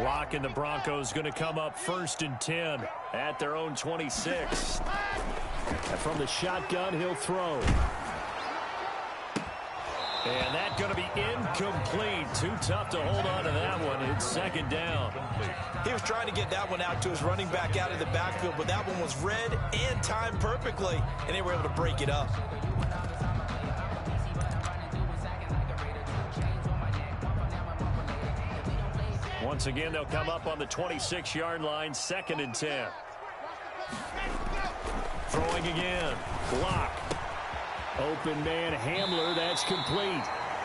Lock and the Broncos going to come up 1st and 10 at their own 26. And from the shotgun, he'll throw. And that's going to be incomplete. Too tough to hold on to that one. It's 2nd down. He was trying to get that one out to his running back out of the backfield, but that one was read and timed perfectly, and they were able to break it up. Once again, they'll come up on the 26-yard line, 2nd and 10. Throwing again. Block. Open man Hamler. That's complete.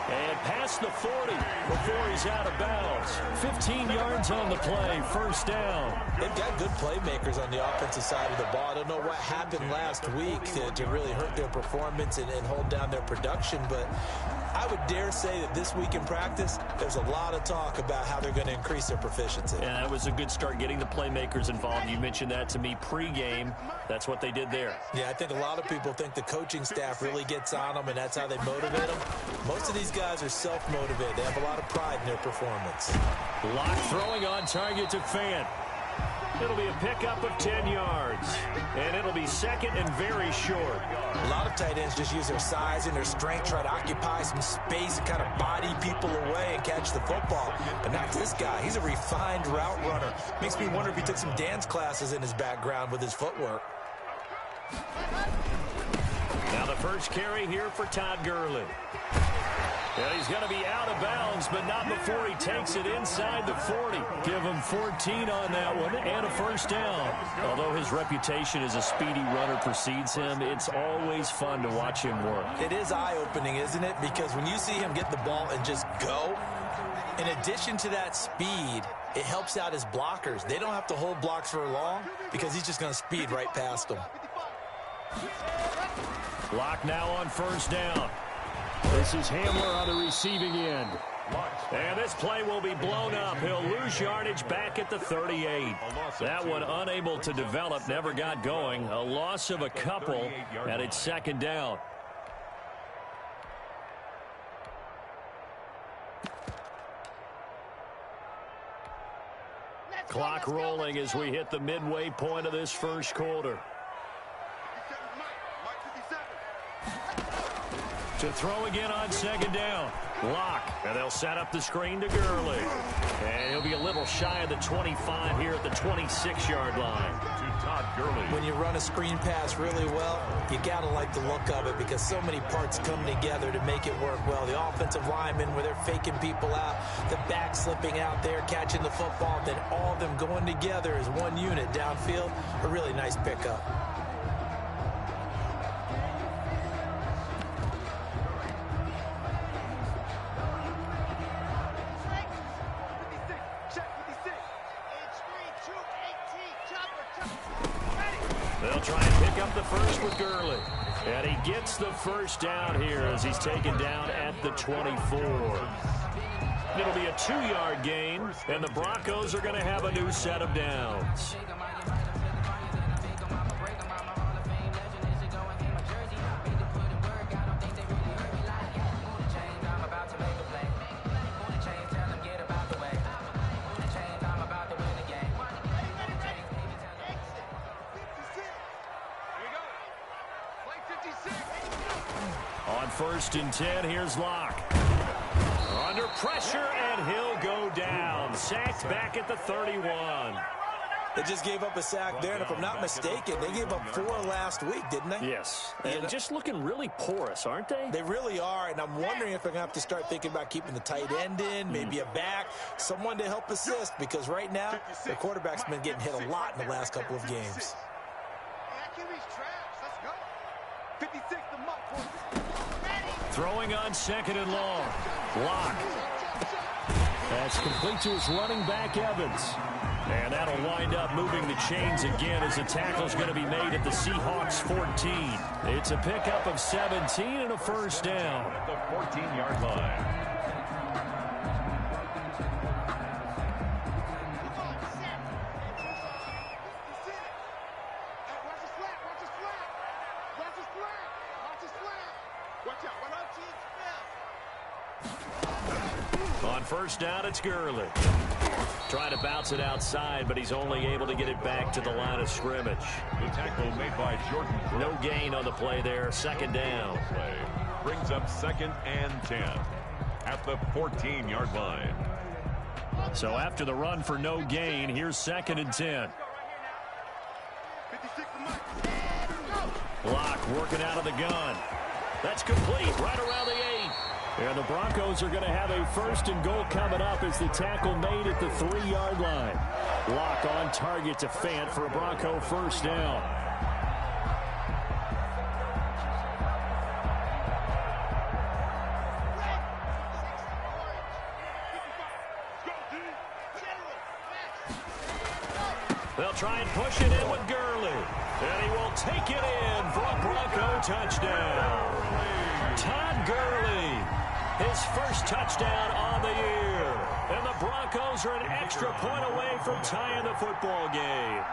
And past the 40 before he's out of bounds. 15 yards on the play. 1st down. They've got good playmakers on the offensive side of the ball. I don't know what happened last week to really hurt their performance and hold down their production, but I would dare say that this week in practice, there's a lot of talk about how they're going to increase their proficiency. Yeah, that was a good start, getting the playmakers involved. You mentioned that to me pregame. That's what they did there. Yeah, I think a lot of people think the coaching staff really gets on them, and that's how they motivate them. Most of these guys are self-motivated. They have a lot of pride in their performance. Lock throwing on target to Fant. It'll be a pickup of 10 yards. And it'll be 2nd and very short. A lot of tight ends just use their size and their strength, try to occupy some space and kind of body people away and catch the football. But not this guy. He's a refined route runner. Makes me wonder if he took some dance classes in his background with his footwork. Now the first carry here for Todd Gurley. And he's going to be out of bounds, but not before he takes it inside the 40. Give him 14 on that one and a 1st down. Although his reputation as a speedy runner precedes him, it's always fun to watch him work. It is eye-opening, isn't it? Because when you see him get the ball and just go, in addition to that speed, it helps out his blockers. They don't have to hold blocks for long because he's just going to speed right past them. Lock now on 1st down. This is Hamler on the receiving end. And this play will be blown up. He'll lose yardage back at the 38. That one unable to develop, never got going. A loss of a couple, and it's 2nd down. Clock rolling as we hit the midway point of this 1st quarter. To throw again on 2nd down. Lock. And they'll set up the screen to Gurley. And he'll be a little shy of the 25 here at the 26-yard line. To Todd Gurley. When you run a screen pass really well, you got to like the look of it because so many parts come together to make it work well. The offensive linemen where they're faking people out, the back slipping out there, catching the football, then all of them going together as one unit downfield. A really nice pickup. They'll try and pick up the first with Gurley. And he gets the 1st down here as he's taken down at the 24. It'll be a 2-yard gain, and the Broncos are going to have a new set of downs. On 1st and 10, here's Lock. Under pressure, and he'll go down. Sacked back at the 31. They just gave up a sack there, and if I'm not mistaken, they gave up 4 last week, didn't they? Yes. And just looking really porous, aren't they? They really are, and I'm wondering if they're going to have to start thinking about keeping the tight end in, maybe a back, someone to help assist, because right now, their quarterback's been getting hit a lot in the last couple of games. Throwing on 2nd and long. Lock. That's complete to his running back, Evans. And that'll wind up moving the chains again as the tackle's going to be made at the Seahawks 14. It's a pickup of 17 and a 1st down. At the 14-yard line. On 1st down, it's Gurley. Trying to bounce it outside, but he's only able to get it back to the line of scrimmage. The tackle made by Jordan. No gain on the play there. Second down. Play brings up 2nd and 10 at the 14-yard line. So after the run for no gain, here's 2nd and 10. Block working out of the gun. That's complete right around the 8. And the Broncos are going to have a 1st and goal coming up as the tackle made at the 3-yard line. Block on target to Fant for a Bronco 1st down. They'll try and push it in with Gurley. And he will take it in for a Bronco touchdown. Todd Gurley, his 1st touchdown on the year. And the Broncos are an extra point away from tying the football game.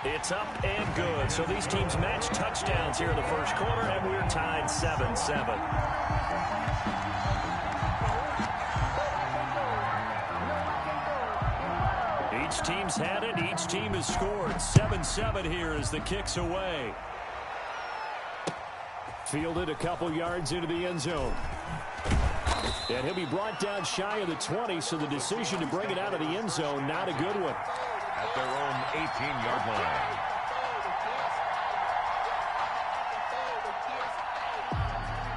It's up and good. So these teams match touchdowns here in the 1st quarter, and we're tied 7-7. Each team's had it. Each team has scored. 7-7 here as the kick's away. Fielded a couple yards into the end zone. And he'll be brought down shy of the 20, so the decision to bring it out of the end zone, not a good one. At their own 18-yard line.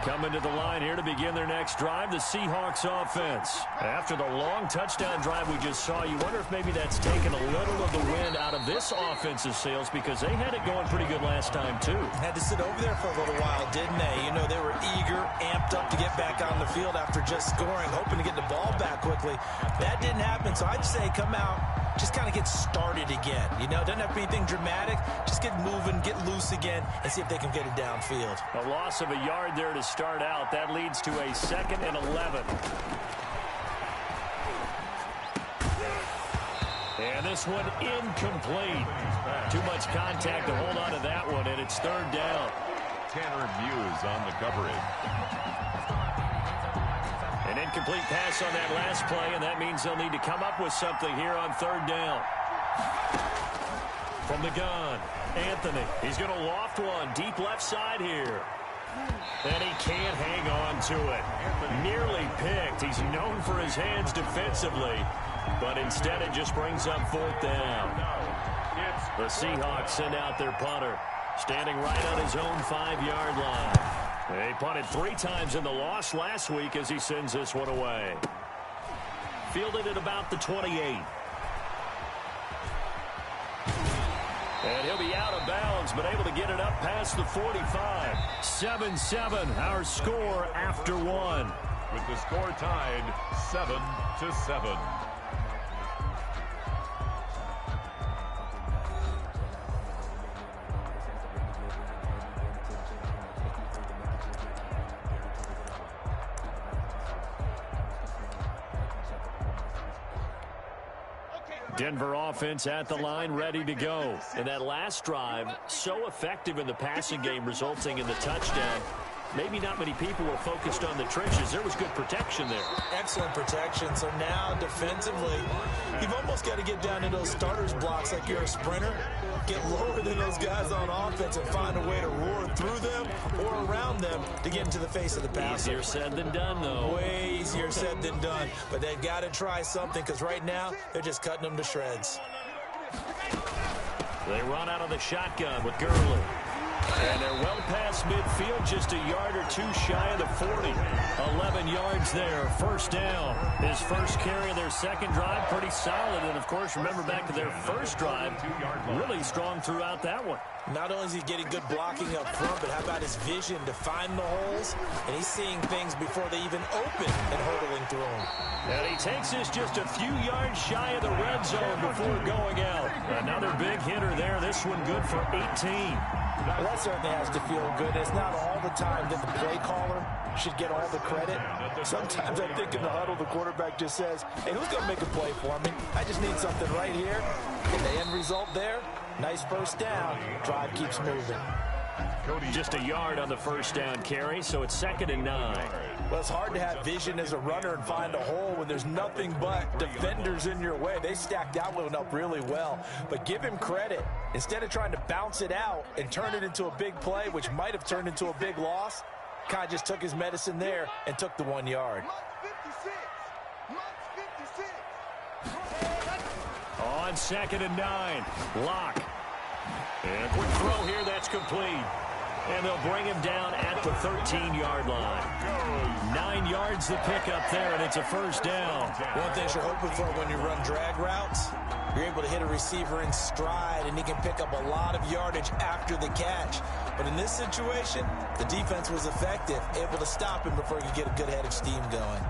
Coming to the line here to begin their next drive, the Seahawks offense. After the long touchdown drive we just saw, you wonder if maybe that's taken a little of the wind out of this offense's sails, because they had it going pretty good last time, too. Had to sit over there for a little while, didn't they? You know, they were eager, amped up to get back on the field after just scoring, hoping to get the ball back quickly. That didn't happen, so I'd say come out, just kind of get started again. You know, doesn't have to be anything dramatic. Just get moving, get loose again, and see if they can get it downfield. A loss of a yard there to start out. That leads to a 2nd and 11. And this one incomplete. Too much contact to hold on to that one, and it's 3rd down. Tanner Muse on the coverage. An incomplete pass on that last play, and that means they'll need to come up with something here on 3rd down. From the gun, Anthony. He's going to loft one deep left side here. And he can't hang on to it. Nearly picked. He's known for his hands defensively, but instead it just brings up 4th down. The Seahawks send out their punter, standing right on his own 5-yard line. They punted 3 times in the loss last week as he sends this one away. Fielded at about the 28. And he'll be out of bounds, but able to get it up past the 45. 7-7, our score after 1. With the score tied 7-7. Denver offense at the line, ready to go. And that last drive, so effective in the passing game, resulting in the touchdown. Maybe not many people were focused on the trenches. There was good protection there. Excellent protection. So now defensively, you've almost got to get down to those starters blocks like you're a sprinter. Get lower than those guys on offense and find a way to roar through them or around them to get into the face of the passer. Easier said than done, though. Way easier said than done. But they've got to try something, because right now they're just cutting them to shreds. They run out of the shotgun with Gurley. And they're well past midfield, just a yard or two shy of the 40. 11 yards there, 1st down. His first carry of their second drive, pretty solid. And, of course, remember back to their first drive, really strong throughout that one. Not only is he getting good blocking up front, but how about his vision to find the holes? And he's seeing things before they even open and hurdling through them. And he takes us just a few yards shy of the red zone before going out. Another big hitter there. This one good for 18. Well, that certainly has to feel good. It's not all the time that the play caller should get all the credit. Sometimes I think in the huddle, the quarterback just says, hey, who's going to make a play for me? I just need something right here. And the end result there, nice 1st down. Drive keeps moving. Just a yard on the 1st down carry, so it's 2nd and 9. Well, it's hard to have vision as a runner and find a hole when there's nothing but defenders in your way. They stacked that one up really well. But give him credit. Instead of trying to bounce it out and turn it into a big play, which might have turned into a big loss, kind of just took his medicine there and took the 1 yard. On 2nd and 9, Locke. And a quick throw here, that's complete. And they'll bring him down at the 13-yard line. 9 yards the pickup there, and it's a first down. One thing you're hoping for when you run drag routes, you're able to hit a receiver in stride, and he can pick up a lot of yardage after the catch. But in this situation, the defense was effective, able to stop him before he could get a good head of steam going.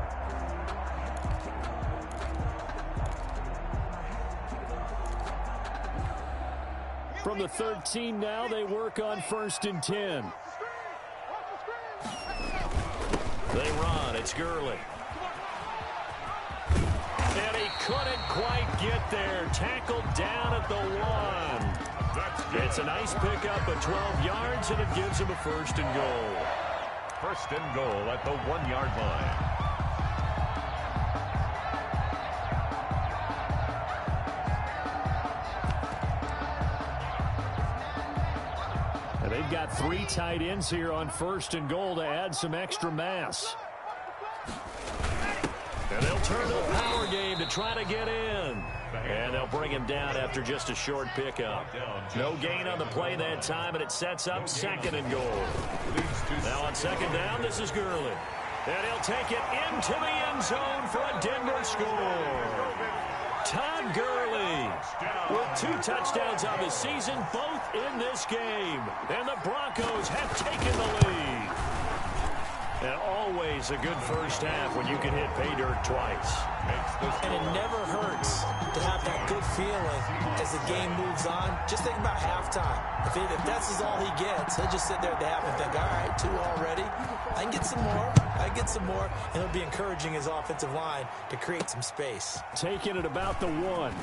From the 13 now, they work on 1st and 10. They run. It's Gurley. And he couldn't quite get there. Tackled down at the 1. It's a nice pickup of 12 yards, and it gives him a 1st and goal. 1st and goal at the 1-yard line. They've got 3 tight ends here on 1st and goal to add some extra mass. And they'll turn to the power game to try to get in. And they'll bring him down after just a short pickup. No gain on the play that time, and it sets up 2nd and goal. Now on 2nd down, this is Gurley. And he'll take it into the end zone for a Denver score. Todd Gurley with 2 touchdowns on the season, both in this game. And the Broncos have taken the lead. And always a good first half when you can hit pay dirt twice. And it never hurts to have that good feeling as the game moves on. Just think about halftime. If that's all he gets, he'll just sit there at the half and think, all right, 2 already. I can get some more. I get some more. And he'll be encouraging his offensive line to create some space. Taking it about the 1.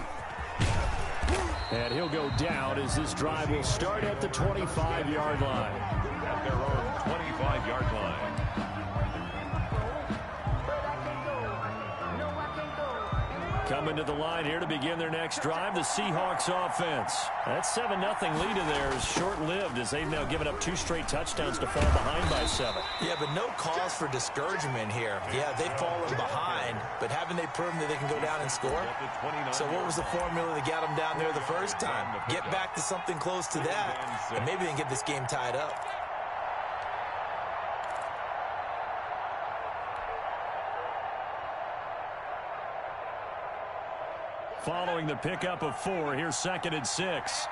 And he'll go down as this drive will start at the 25-yard line. At their own 25-yard line. Coming to the line here to begin their next drive, the Seahawks offense. That 7-0 lead of theirs is short-lived as they've now given up 2 straight touchdowns to fall behind by 7. Yeah, but no cause for discouragement here. Yeah, they've fallen behind, but haven't they proven that they can go down and score? So what was the formula that got them down there the first time? Get back to something close to that, and maybe they can get this game tied up. Following the pickup of 4, here's 2nd and 6.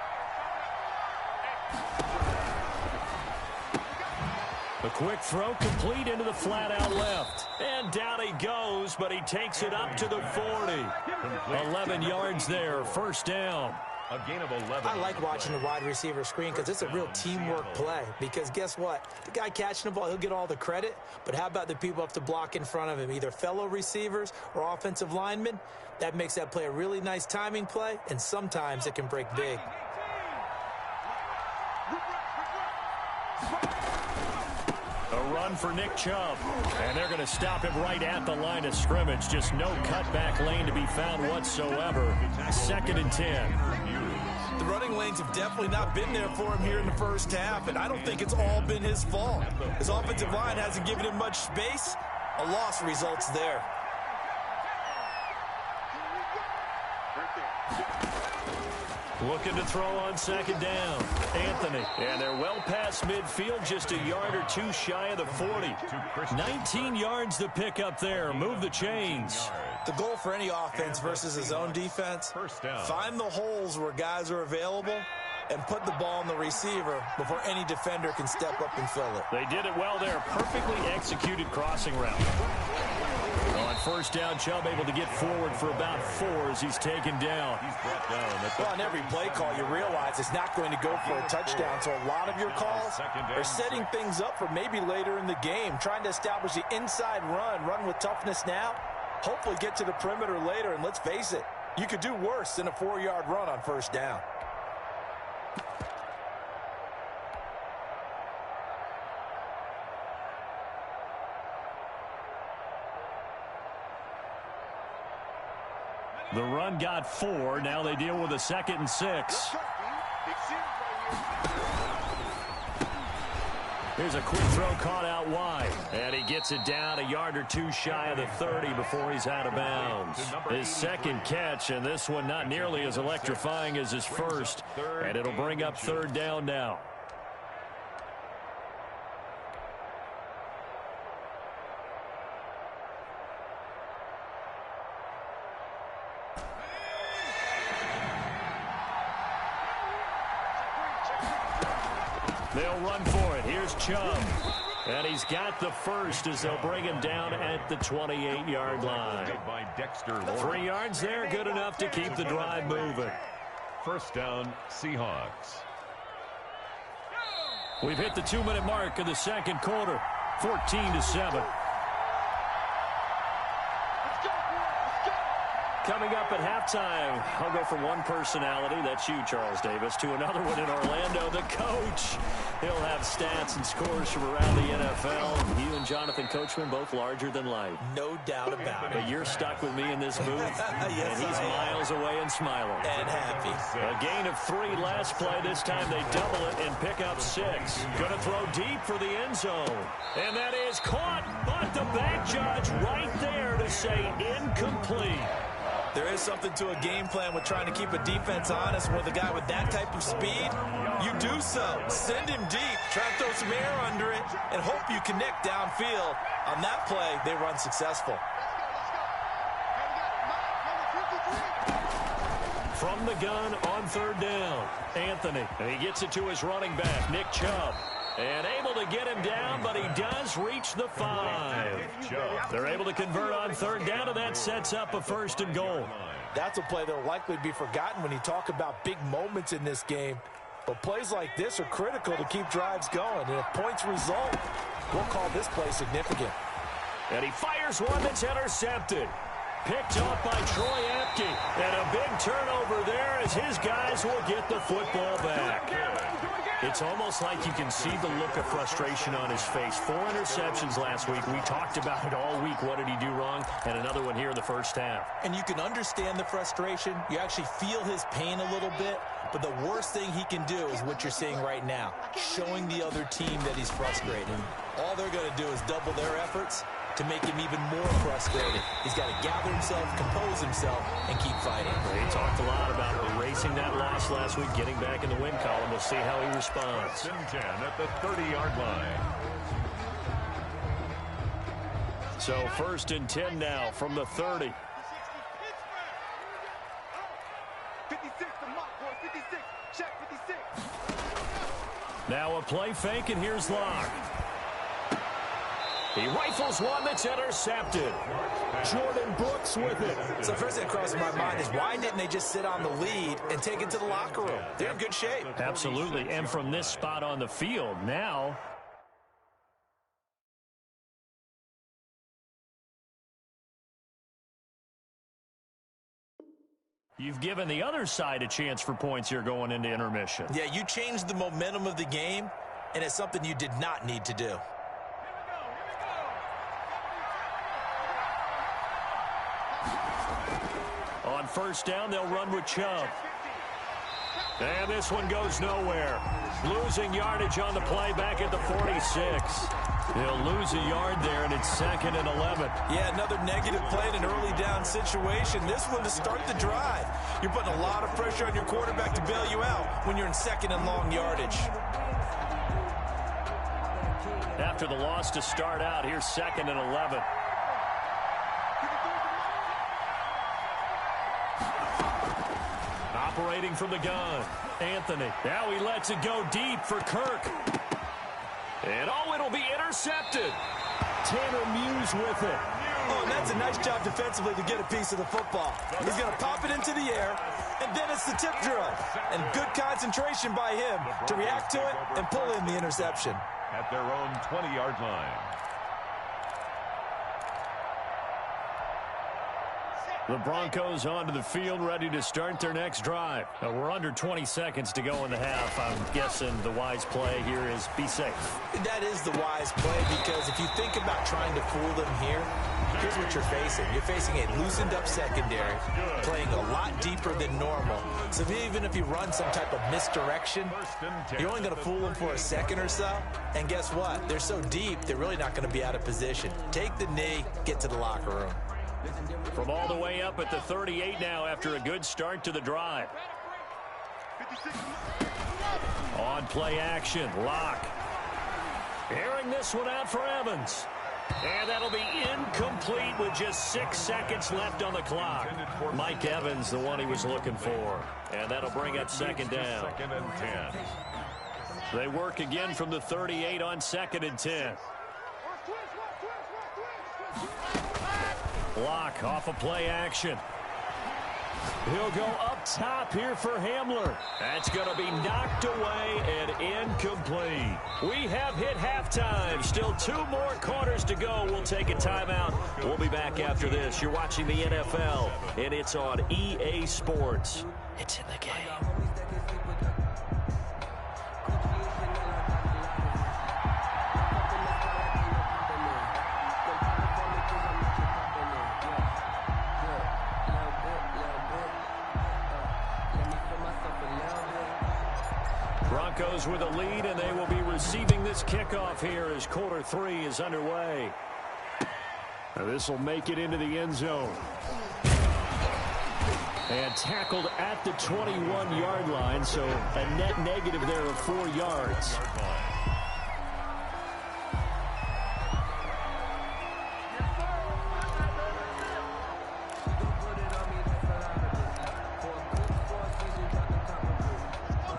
The quick throw complete into the flat out left. And down he goes, but he takes it up to the 40. 11 yards there, first down. A gain of 11. I like watching the wide receiver screen because it's a real teamwork play. Because guess what? The guy catching the ball, he'll get all the credit. But how about the people have to block in front of him, either fellow receivers or offensive linemen? That makes that play a really nice timing play, and sometimes it can break big. A run for Nick Chubb. And they're going to stop him right at the line of scrimmage. Just no cutback lane to be found whatsoever. 2nd and 10. The running lanes have definitely not been there for him here in the first half, and I don't think it's all been his fault. His offensive line hasn't given him much space. A loss results there. Looking to throw on 2nd down. Anthony. And they're well past midfield, just a yard or 2 shy of the 40. 19 yards the pickup there. Move the chains. The goal for any offense versus his own defense, find the holes where guys are available and put the ball on the receiver before any defender can step up and fill it. They did it well there. Perfectly executed crossing route. On 1st down, Chubb able to get forward for about 4 as he's taken down. Well, on every play call, you realize it's not going to go for a touchdown. So a lot of your calls are setting things up for maybe later in the game, trying to establish the inside run with toughness now, hopefully get to the perimeter later. And let's face it, you could do worse than a 4-yard run on 1st down. The run got 4. Now they deal with a 2nd and 6. Here's a quick throw caught out wide. And he gets it down a yard or 2 shy of the 30 before he's out of bounds. His 2nd catch, and this one not nearly as electrifying as his first. And it'll bring up 3rd down now. They'll run for it. Here's Chubb. And he's got the first as they'll bring him down at the 28-yard line. 3 yards there, good enough to keep the drive moving. First down, Seahawks. We've hit the 2-minute mark of the 2nd quarter. 14-7. Coming up at halftime, I'll go from one personality, that's you, Charles Davis, to another one in Orlando, the coach. He'll have stats and scores from around the NFL. You and Jonathan Coachman, both larger than life. No doubt about it. But you're stuck with me in this booth, yes, and he's miles away and smiling. And happy. A gain of 3 last play. This time they double it and pick up 6. Going to throw deep for the end zone. And that is caught, but the back judge right there to say incomplete. There is something to a game plan with trying to keep a defense honest. With a guy with that type of speed, you do so. Send him deep, try to throw some air under it, and hope you connect downfield. On that play, they run successful. From the gun on 3rd down, Anthony. And he gets it to his running back, Nick Chubb. And able to get him down, but he does reach the 5. They're able to convert on 3rd down, and that sets up a 1st and goal. That's a play that will likely be forgotten when you talk about big moments in this game. But plays like this are critical to keep drives going. And if points result, we'll call this play significant. And he fires one that's intercepted. Picked off by Troy Apke. And a big turnover there as his guys will get the football back. It's almost like you can see the look of frustration on his face. 4 interceptions last week. We talked about it all week. What did he do wrong? And another one here in the first half. And you can understand the frustration. You actually feel his pain a little bit. But the worst thing he can do is what you're seeing right now, showing the other team that he's frustrated. All they're going to do is double their efforts to make him even more frustrated. He's got to gather himself, compose himself, and keep fighting. He talked a lot about erasing that loss last week, getting back in the win column. We'll see how he responds. 10 at the 30-yard line. So 1st and 10 now from the 30. 56, the mark, boy, 56. Check 56. Now a play fake, and here's Locke. He rifles one that's intercepted. Jordan Brooks with it. So first thing that crosses my mind is why didn't they just sit on the lead and take it to the locker room? They're in good shape. Absolutely. And from this spot on the field, now you've given the other side a chance for points here going into intermission. Yeah, you changed the momentum of the game, and it's something you did not need to do. On 1st down, they'll run with Chubb. And this one goes nowhere. Losing yardage on the play back at the 46. He'll lose a yard there, and it's 2nd and 11. Yeah, another negative play in an early down situation. This one to start the drive. You're putting a lot of pressure on your quarterback to bail you out when you're in 2nd and long yardage. After the loss to start out, here's 2nd and 11. Operating from the gun, Anthony. Now he lets it go deep for Kirk. And it'll be intercepted. Tanner Muse with it. Oh, and that's a nice job defensively to get a piece of the football. He's going to pop it into the air, and then it's the tip drill. And good concentration by him to react to it and pull in the interception. At their own 20-yard line. The Broncos onto the field, ready to start their next drive. We're under 20 seconds to go in the half. I'm guessing the wise play here is be safe. That is the wise play, because if you think about trying to fool them here, here's what you're facing. You're facing a loosened-up secondary, playing a lot deeper than normal. So even if you run some type of misdirection, you're only going to fool them for a second or so. And guess what? They're so deep, they're really not going to be out of position. Take the knee, get to the locker room. From all the way up at the 38 now after a good start to the drive. On play action, Locke. Airing this one out for Evans. And that'll be incomplete with just 6 seconds left on the clock. Mike Evans, the one he was looking for. And that'll bring up second down. Second and 10. They work again from the 38 on second and 10. Block off of play action. He'll go up top here for Hamler. That's going to be knocked away and incomplete. We have hit halftime. Still 2 more quarters to go. We'll take a timeout. We'll be back after this. You're watching the NFL, and it's on EA Sports. It's in the game. Broncos with a lead, and they will be receiving this kickoff here as quarter 3 is underway. Now this will make it into the end zone. And tackled at the 21-yard line, so a net negative there of 4 yards.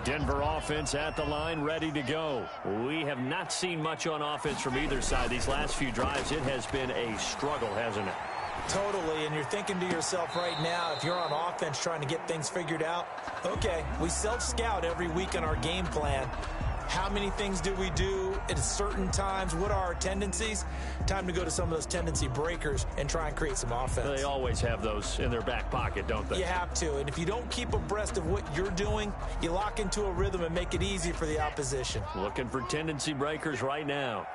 Denver offense at the line, ready to go. We have not seen much on offense from either side. These last few drives, it has been a struggle, hasn't it? Totally, and you're thinking to yourself right now, if you're on offense trying to get things figured out, okay, we self-scout every week in our game plan. How many things do we do at certain times? What are our tendencies? Time to go to some of those tendency breakers and try and create some offense. They always have those in their back pocket, don't they? You have to, and if you don't keep abreast of what you're doing, you lock into a rhythm and make it easy for the opposition. Looking for tendency breakers right now.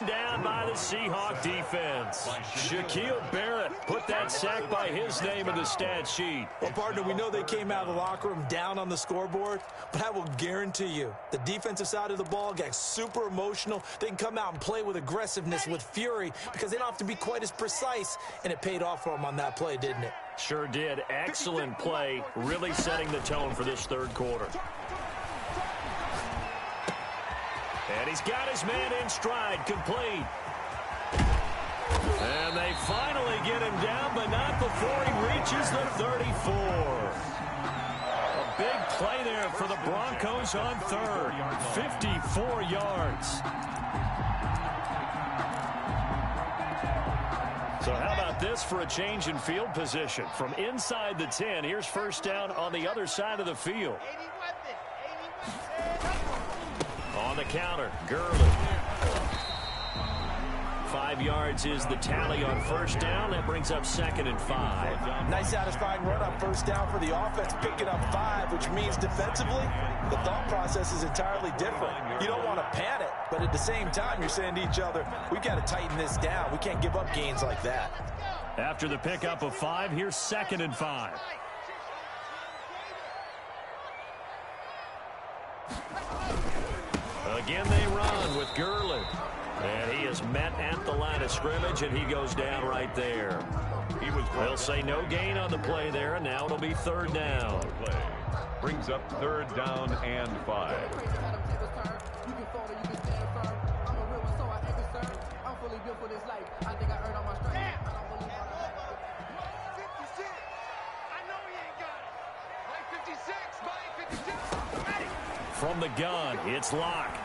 Down by the Seahawk defense. Shaquille Barrett put that sack by his name in the stat sheet. Well, partner, we know they came out of the locker room down on the scoreboard, but I will guarantee you the defensive side of the ball got super emotional. They can come out and play with aggressiveness, with fury, because they don't have to be quite as precise, and it paid off for them on that play, didn't it? Sure did. Excellent play, really setting the tone for this third quarter. And he's got his man in stride, complete. And they finally get him down, but not before he reaches the 34. A big play there for the Broncos on third. 54 yards. So how about this for a change in field position? From inside the 10, here's first down on the other side of the field. On the counter, Gurley. 5 yards is the tally on first down. That brings up second and 5. Nice satisfying run on first down for the offense, picking up 5, which means defensively, the thought process is entirely different. You don't want to panic, but at the same time, you're saying to each other, we've got to tighten this down. We can't give up gains like that. After the pickup of 5, here's second and 5. Again, they run with Gurley. And he is met at the line of scrimmage, and he goes down right there. They'll say no gain on the play there, and now it'll be third down. Play brings up third down and 5. From the gun, it's Locke.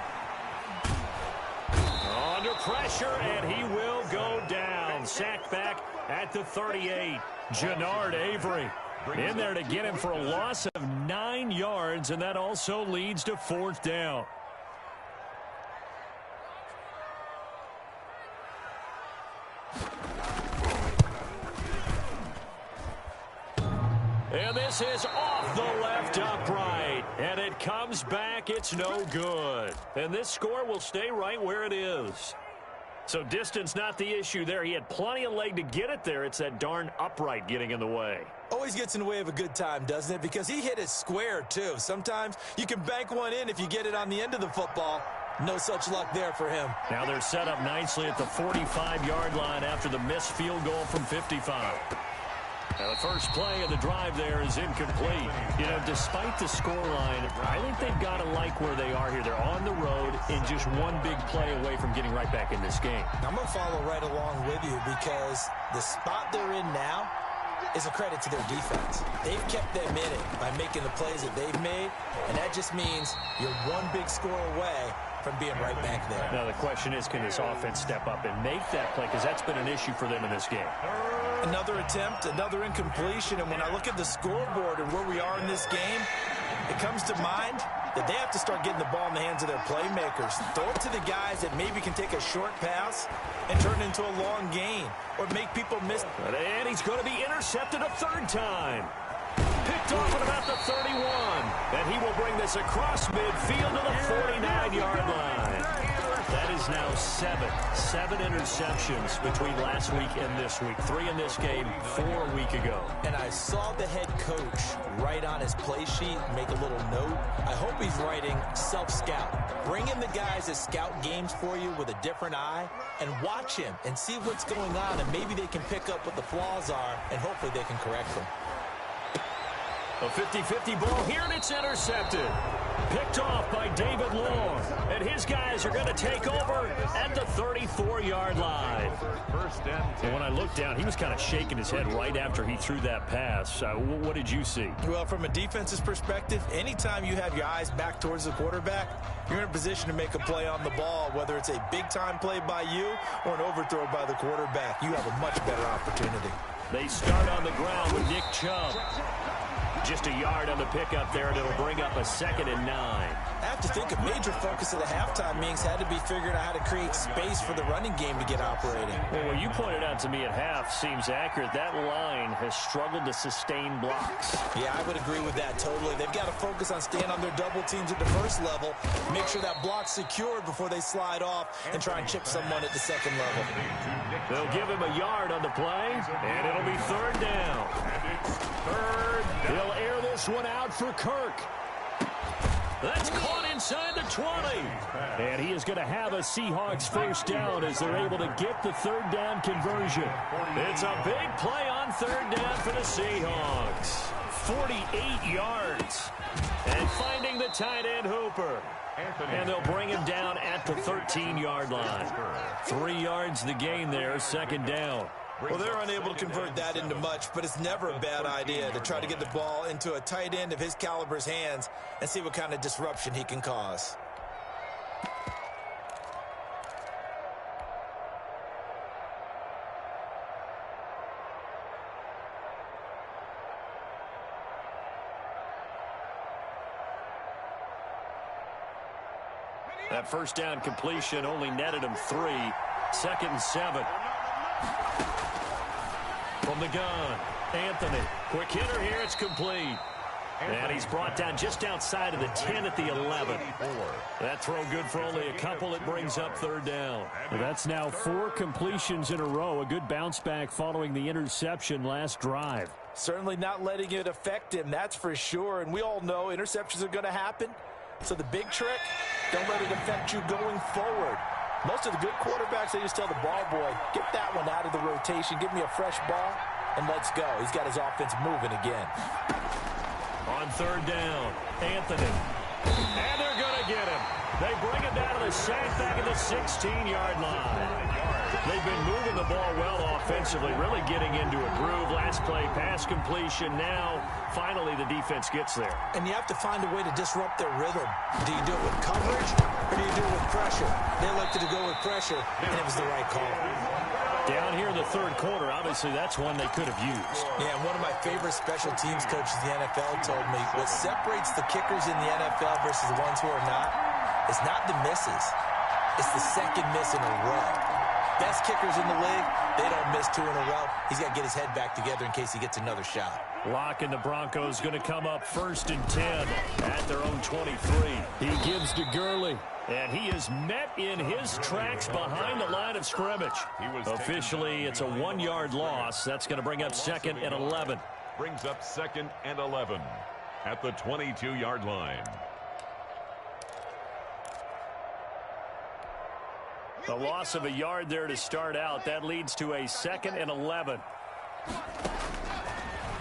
Under pressure, and he will go down. Sacked back at the 38. Jannard Avery in there to get him for a loss of 9 yards, and that also leads to fourth down. And this is off the left upright, and it comes back. It's no good. And this score will stay right where it is. So distance not the issue there. He had plenty of leg to get it there. It's that darn upright getting in the way. Always gets in the way of a good time, doesn't it? Because he hit it square, too. Sometimes you can bank one in if you get it on the end of the football. No such luck there for him. Now they're set up nicely at the 45-yard line after the missed field goal from 55. Now the first play of the drive there is incomplete. You know, despite the scoreline, I think they've got to like where they are here. They're on the road and just one big play away from getting right back in this game. I'm going to follow right along with you because the spot they're in now is a credit to their defense. They've kept them in it by making the plays that they've made, and that just means you're one big score away from being right back there. Now the question is, can this offense step up and make that play? Because that's been an issue for them in this game. Another attempt, another incompletion, and when I look at the scoreboard and where we are in this game, it comes to mind that they have to start getting the ball in the hands of their playmakers. Throw it to the guys that maybe can take a short pass and turn it into a long gain or make people miss. And he's going to be intercepted a third time. Picked off at about the 31. And he will bring this across midfield to the 49-yard line. That is now seven interceptions between last week and this week. 3 in this game, 4 a week ago. And I saw the head coach write on his play sheet, make a little note. I hope he's writing self-scout. Bring in the guys that scout games for you with a different eye and watch him and see what's going on, and maybe they can pick up what the flaws are, and hopefully they can correct them. A 50-50 ball here, and it's intercepted. Picked off by David Long. And his guys are going to take over at the 34-yard line. And when I looked down, he was kind of shaking his head right after he threw that pass. What did you see? Well, from a defense's perspective, anytime you have your eyes back towards the quarterback, you're in a position to make a play on the ball, whether it's a big-time play by you or an overthrow by the quarterback. You have a much better opportunity. They start on the ground with Nick Chubb. Just a yard on the pickup there, and it'll bring up a 2nd and 9. I have to think a major focus of the halftime meetings had to be figuring out how to create space for the running game to get operating. Well, what you pointed out to me at half seems accurate. That line has struggled to sustain blocks. Yeah, I would agree with that totally. They've got to focus on staying on their double teams at the first level, make sure that block's secured before they slide off and try and chip someone at the second level. They'll give him a yard on the play, and it'll be 3rd down. He'll air this one out for Kirk. That's caught inside the 20. And he is going to have a Seahawks first down as they're able to get the 3rd down conversion. It's a big play on 3rd down for the Seahawks. 48 yards. And finding the tight end Hooper. And they'll bring him down at the 13-yard line. 3 yards the gain there, 2nd down. Well, they're unable to convert that into much, but it's never a bad idea to try to get the ball into a tight end of his caliber's hands and see what kind of disruption he can cause. That first down completion only netted him 3. 2nd and 7. From the gun, Anthony. Quick hitter here, it's complete. And he's brought down just outside of the 10 at the 11. That throw good for only a couple. It brings up 3rd down. That's now 4 completions in a row. A good bounce back following the interception last drive. Certainly not letting it affect him, that's for sure. And we all know interceptions are going to happen. So the big trick, don't let it affect you going forward. Most of the good quarterbacks, they just tell the ball boy, get that one out of the rotation, give me a fresh ball, and let's go. He's got his offense moving again. On 3rd down, Anthony. And they're going to get him. They bring him down to the sack back at the 16-yard line. They've been moving the ball well offensively, really getting into a groove. Last play, pass completion. Now, finally, the defense gets there. And you have to find a way to disrupt their rhythm. Do you do it with coverage, or do you do it with pressure? They elected to go with pressure, and it was the right call. Down here in the 3rd quarter, obviously, that's one they could have used. Yeah, and one of my favorite special teams coaches in the NFL told me what separates the kickers in the NFL versus the ones who are not is not the misses. It's the second miss in a row. best kickers in the league, they don't miss 2 in a row. He's got to get his head back together in case he gets another shot. Lock and the Broncos going to come up 1st and 10 at their own 23. He gives to Gurley, and he is met in his tracks behind the line of scrimmage. Officially, it's a 1-yard loss. That's going to bring up 2nd and 11. Brings up 2nd and 11 at the 22-yard line. The loss of a yard there to start out. That leads to a 2nd and 11.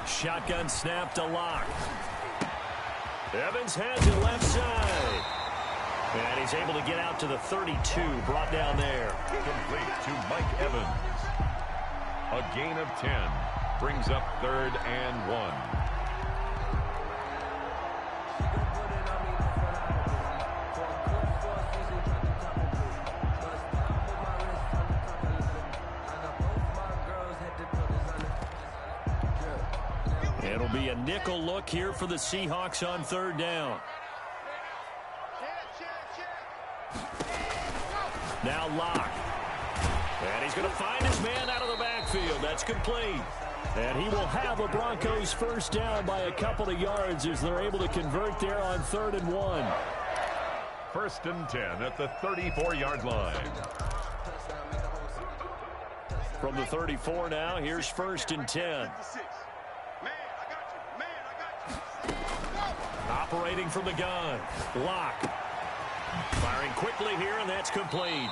Shotgun snap to Lock. Evans has it left side. And he's able to get out to the 32, brought down there. Complete to Mike Evans. A gain of 10. Brings up 3rd and 1. It'll be a nickel look here for the Seahawks on 3rd down. Now Lock. And he's going to find his man out of the backfield. That's complete. And he will have a Broncos 1st down by a couple of yards as they're able to convert there on 3rd and 1. 1st and 10 at the 34-yard line. From the 34 now, here's 1st and 10. Operating from the gun. Lock. Firing quickly here, and that's complete.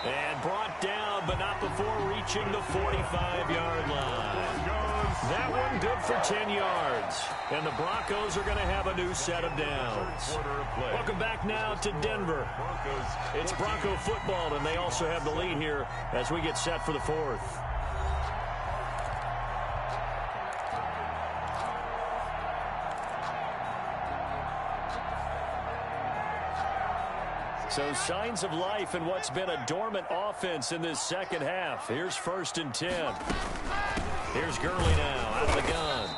And brought down, but not before reaching the 45-yard line. That one good for 10 yards. And the Broncos are going to have a new set of downs. Welcome back now to Denver. It's Bronco football, and they also have the lead here as we get set for the 4th. So signs of life in what's been a dormant offense in this 2nd half. Here's 1st and 10. Here's Gurley now out of the gun.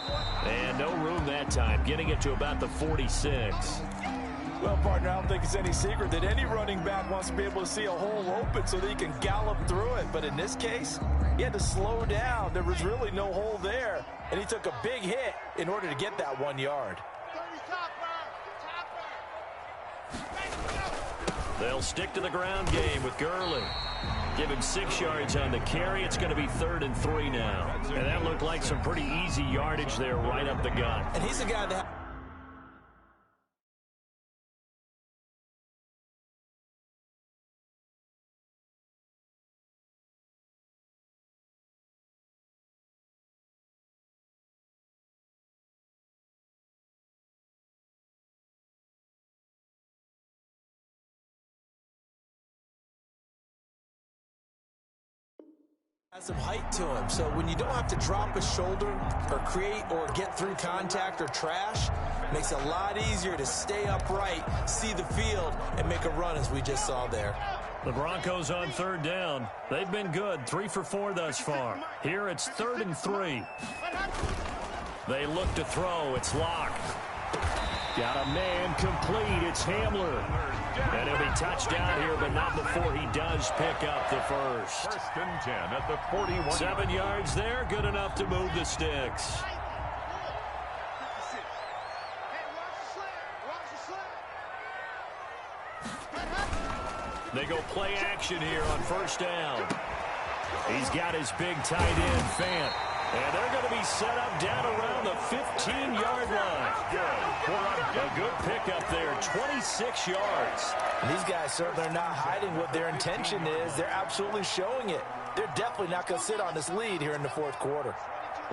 And no room that time, getting it to about the 46. Well, partner, I don't think it's any secret that any running back wants to be able to see a hole open so that he can gallop through it. But in this case, he had to slow down. There was really no hole there. And he took a big hit in order to get that 1 yard. They'll stick to the ground game with Gurley. Give him 6 yards on the carry. It's going to be 3rd and 3 now. And that looked like some pretty easy yardage there right up the gut. And he's a guy that... has some height to him, so when you don't have to drop a shoulder or create or get through contact or trash, it makes it a lot easier to stay upright, see the field, and make a run as we just saw there. The Broncos on 3rd down. They've been good, 3 for 4 thus far. Here it's 3rd and 3. They look to throw. It's Lock. Got a man complete. It's Hamler. And he'll be touched down here, but not before he does pick up the 1st. 1st and 10 at the 41. 7 yards there, good enough to move the sticks. They go play action here on 1st down. He's got his big tight end, Fant. And they're going to be set up down around the 15-yard line. A good pickup there, 26 yards. And these guys certainly are not hiding what their intention is. They're absolutely showing it. They're definitely not going to sit on this lead here in the 4th quarter.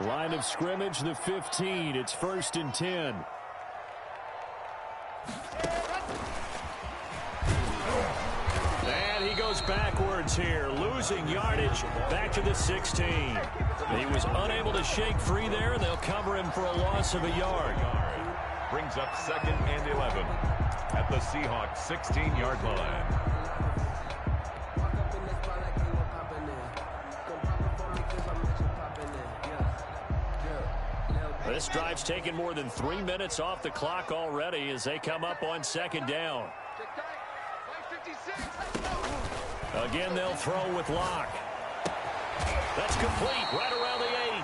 Line of scrimmage, the 15. It's 1st and 10. And he goes backwards here, losing yardage back to the 16. He was unable to shake free there, and they'll cover him for a loss of a yard. Brings up 2nd and 11 at the Seahawks 16-yard line. This drive's taken more than 3 minutes off the clock already as they come up on 2nd down. Again, they'll throw with Lock. That's complete right around the 8.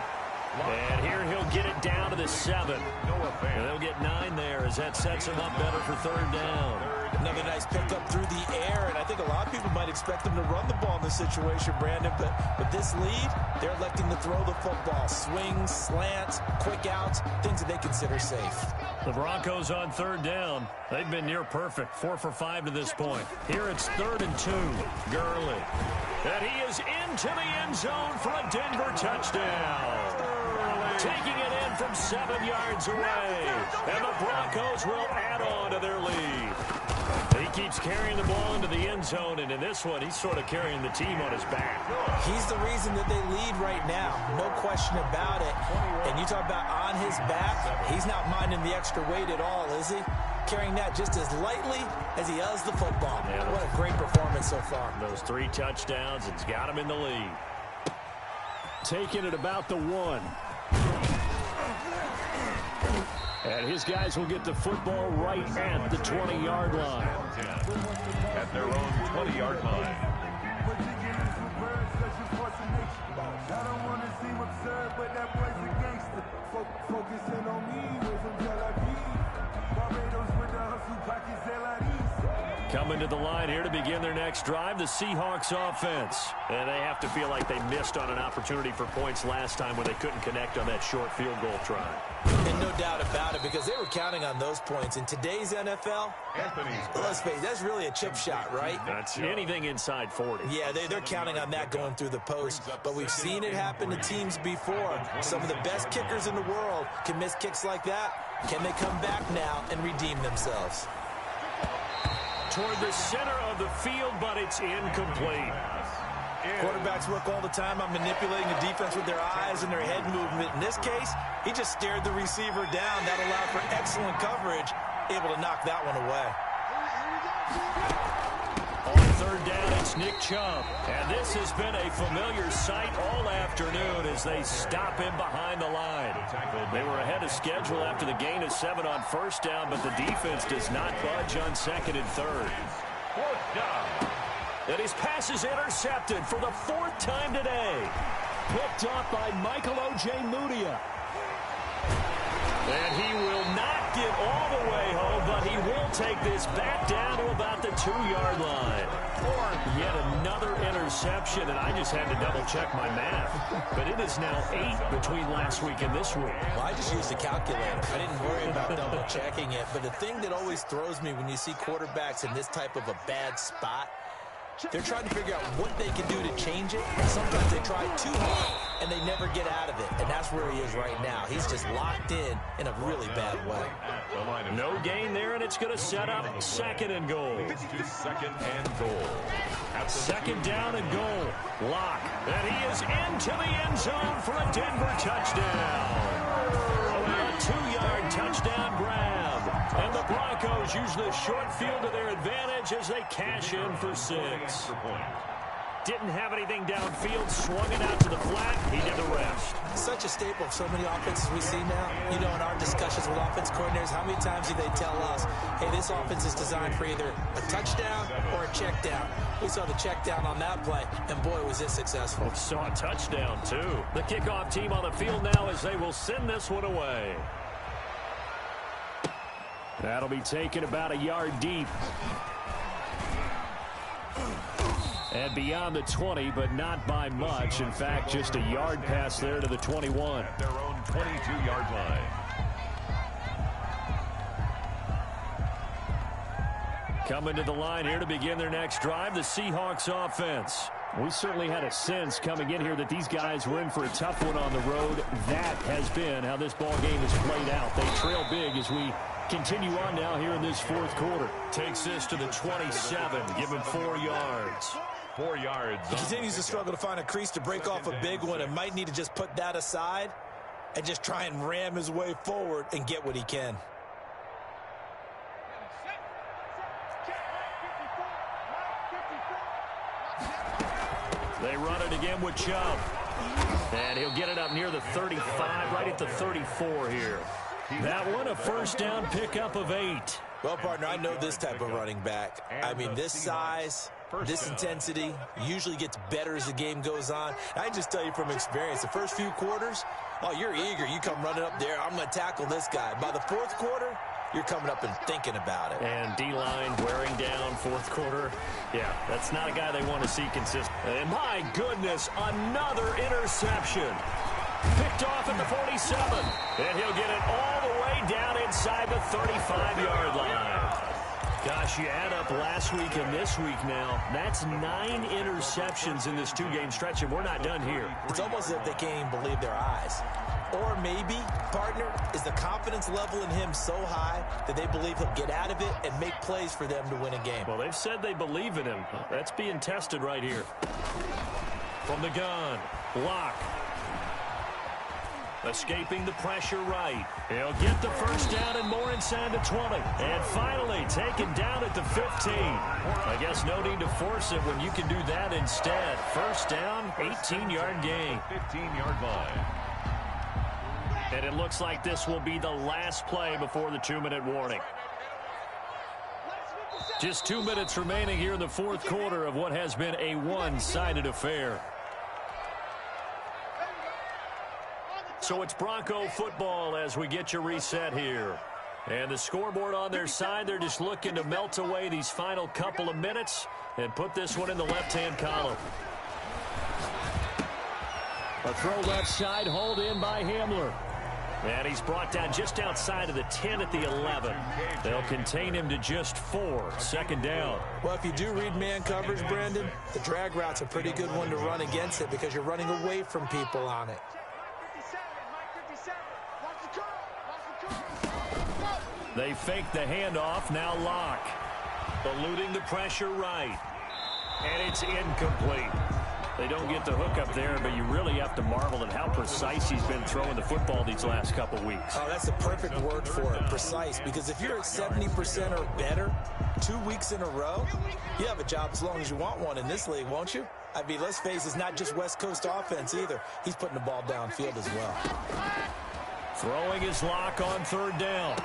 And here he'll get it down to the 7. And they'll get 9 there as that sets him up better for 3rd down. Another nice pickup through the air, and I think a lot of people might expect them to run the ball in this situation, Brandon, but with this lead, they're electing to throw the football. Swings, slants, quick outs, things that they consider safe. The Broncos on 3rd down. They've been near perfect, 4 for 5 to this point. Here it's 3rd and 2. Gurley. And he is into the end zone for a Denver touchdown. Taking it in from 7 yards away. And the Broncos will add on to their lead. He keeps carrying the ball into the end zone, and in this one, he's sort of carrying the team on his back. He's the reason that they lead right now. No question about it. And you talk about on his back, he's not minding the extra weight at all, is he? Carrying that just as lightly as he does the football. Yeah. What a great performance so far. Those 3 touchdowns, it's got him in the lead. Taking it about the 1. And his guys will get the football right at the 20-yard line. At their own 20-yard line. Coming to the line here to begin their next drive, the Seahawks offense. And they have to feel like they missed on an opportunity for points last time when they couldn't connect on that short field goal try. And no doubt about it, because they were counting on those points. In today's NFL, let's face it, that's really a chip shot, right? That's anything inside 40. Yeah, they're counting on that going through the post. But we've seen it happen to teams before. Some of the best kickers in the world can miss kicks like that. Can they come back now and redeem themselves? Toward the center of the field, but it's incomplete. Quarterbacks work all the time on manipulating the defense with their eyes and their head movement. In this case, he just stared the receiver down. That allowed for excellent coverage, able to knock that one away. On 3rd down, it's Nick Chubb. And this has been a familiar sight all afternoon as they stop him behind the line. They were ahead of schedule after the gain of 7 on 1st down, but the defense does not budge on 2nd and 3rd. 4th down. And his pass is intercepted for the 4th time today. Picked up by Michael O.J. And he will not get all the way home, but he will take this back down to about the 2-yard line. Or yet another interception, and I just had to double-check my math. But it is now 8 between last week and this week. Well, I just used a calculator. I didn't worry about double-checking it. But the thing that always throws me when you see quarterbacks in this type of a bad spot, they're trying to figure out what they can do to change it. Sometimes they try too hard, and they never get out of it. And that's where he is right now. He's just locked in a really bad way. No gain there, and it's going to set up 2nd and goal. 2nd and goal. At 2nd down and goal. Lock. And he is into the end zone for a Denver touchdown. A 2-yard touchdown grab. And the Broncos use the short field to their advantage as they cash in for 6. Didn't have anything downfield, swung it out to the flat. He did the rest. Such a staple of so many offenses we see now. You know, in our discussions with offense coordinators, how many times do they tell us, hey, this offense is designed for either a touchdown or a check down. We saw the check down on that play, and boy, was it successful. We saw a touchdown, too. The kickoff team on the field now as they will send this one away. That'll be taken about a yard deep. And beyond the 20, but not by much. In fact, just a yard pass there to the 21. At their own 22-yard line. Coming to the line here to begin their next drive, the Seahawks offense. We certainly had a sense coming in here that these guys were in for a tough one on the road. That has been how this ball game has played out. They trail big as we continue on now here in this 4th quarter. Takes this to the 27, give him 4 yards. 4 yards. He continues to struggle to find a crease to break off a big one and might need to just put that aside and just try and ram his way forward and get what he can. They run it again with Chubb. And he'll get it up near the 35, right at the 34 here. That one, a 1st down pickup of 8. Well, partner, I know this type of running back. I mean, this size, This intensity usually gets better as the game goes on. I just tell you from experience, the first few quarters, oh, you're eager. You come running up there. I'm going to tackle this guy. By the fourth quarter, you're coming up and thinking about it. And D-line wearing down fourth quarter. Yeah, that's not a guy they want to see consistent. And my goodness, another interception. Picked off at the 47. And he'll get it all the way down inside the 35-yard line. Gosh, you add up last week and this week now. That's 9 interceptions in this two-game stretch, and we're not done here. It's almost as if they can't even believe their eyes. Or maybe, partner, is the confidence level in him so high that they believe he'll get out of it and make plays for them to win a game. Well, they've said they believe in him. That's being tested right here. From the gun, Locke. Escaping the pressure right. He'll get the first down and more inside the 20. And finally taken down at the 15. I guess no need to force it when you can do that instead. First down, 18-yard gain. 15-yard line. And it looks like this will be the last play before the 2-minute warning. Just 2 minutes remaining here in the fourth quarter of what has been a one-sided affair. So it's Bronco football as we get you reset here. And the scoreboard on their side, they're just looking to melt away these final couple of minutes and put this one in the left-hand column. A throw left side, hauled in by Hamler. And he's brought down just outside of the 10 at the 11. They'll contain him to just 4. Second down. Well, if you do read man coverage, Brandon, the drag route's a pretty good one to run against it because you're running away from people on it. They fake the handoff, now Locke. Eluding the pressure right. And it's incomplete. They don't get the hook up there, but you really have to marvel at how precise he's been throwing the football these last couple weeks. Oh, that's the perfect word for it, precise. Because if you're at 70% or better 2 weeks in a row, you have a job as long as you want one in this league, won't you? I mean, let's face it, it's not just West Coast offense either. He's putting the ball downfield as well. Throwing his Locke on third down.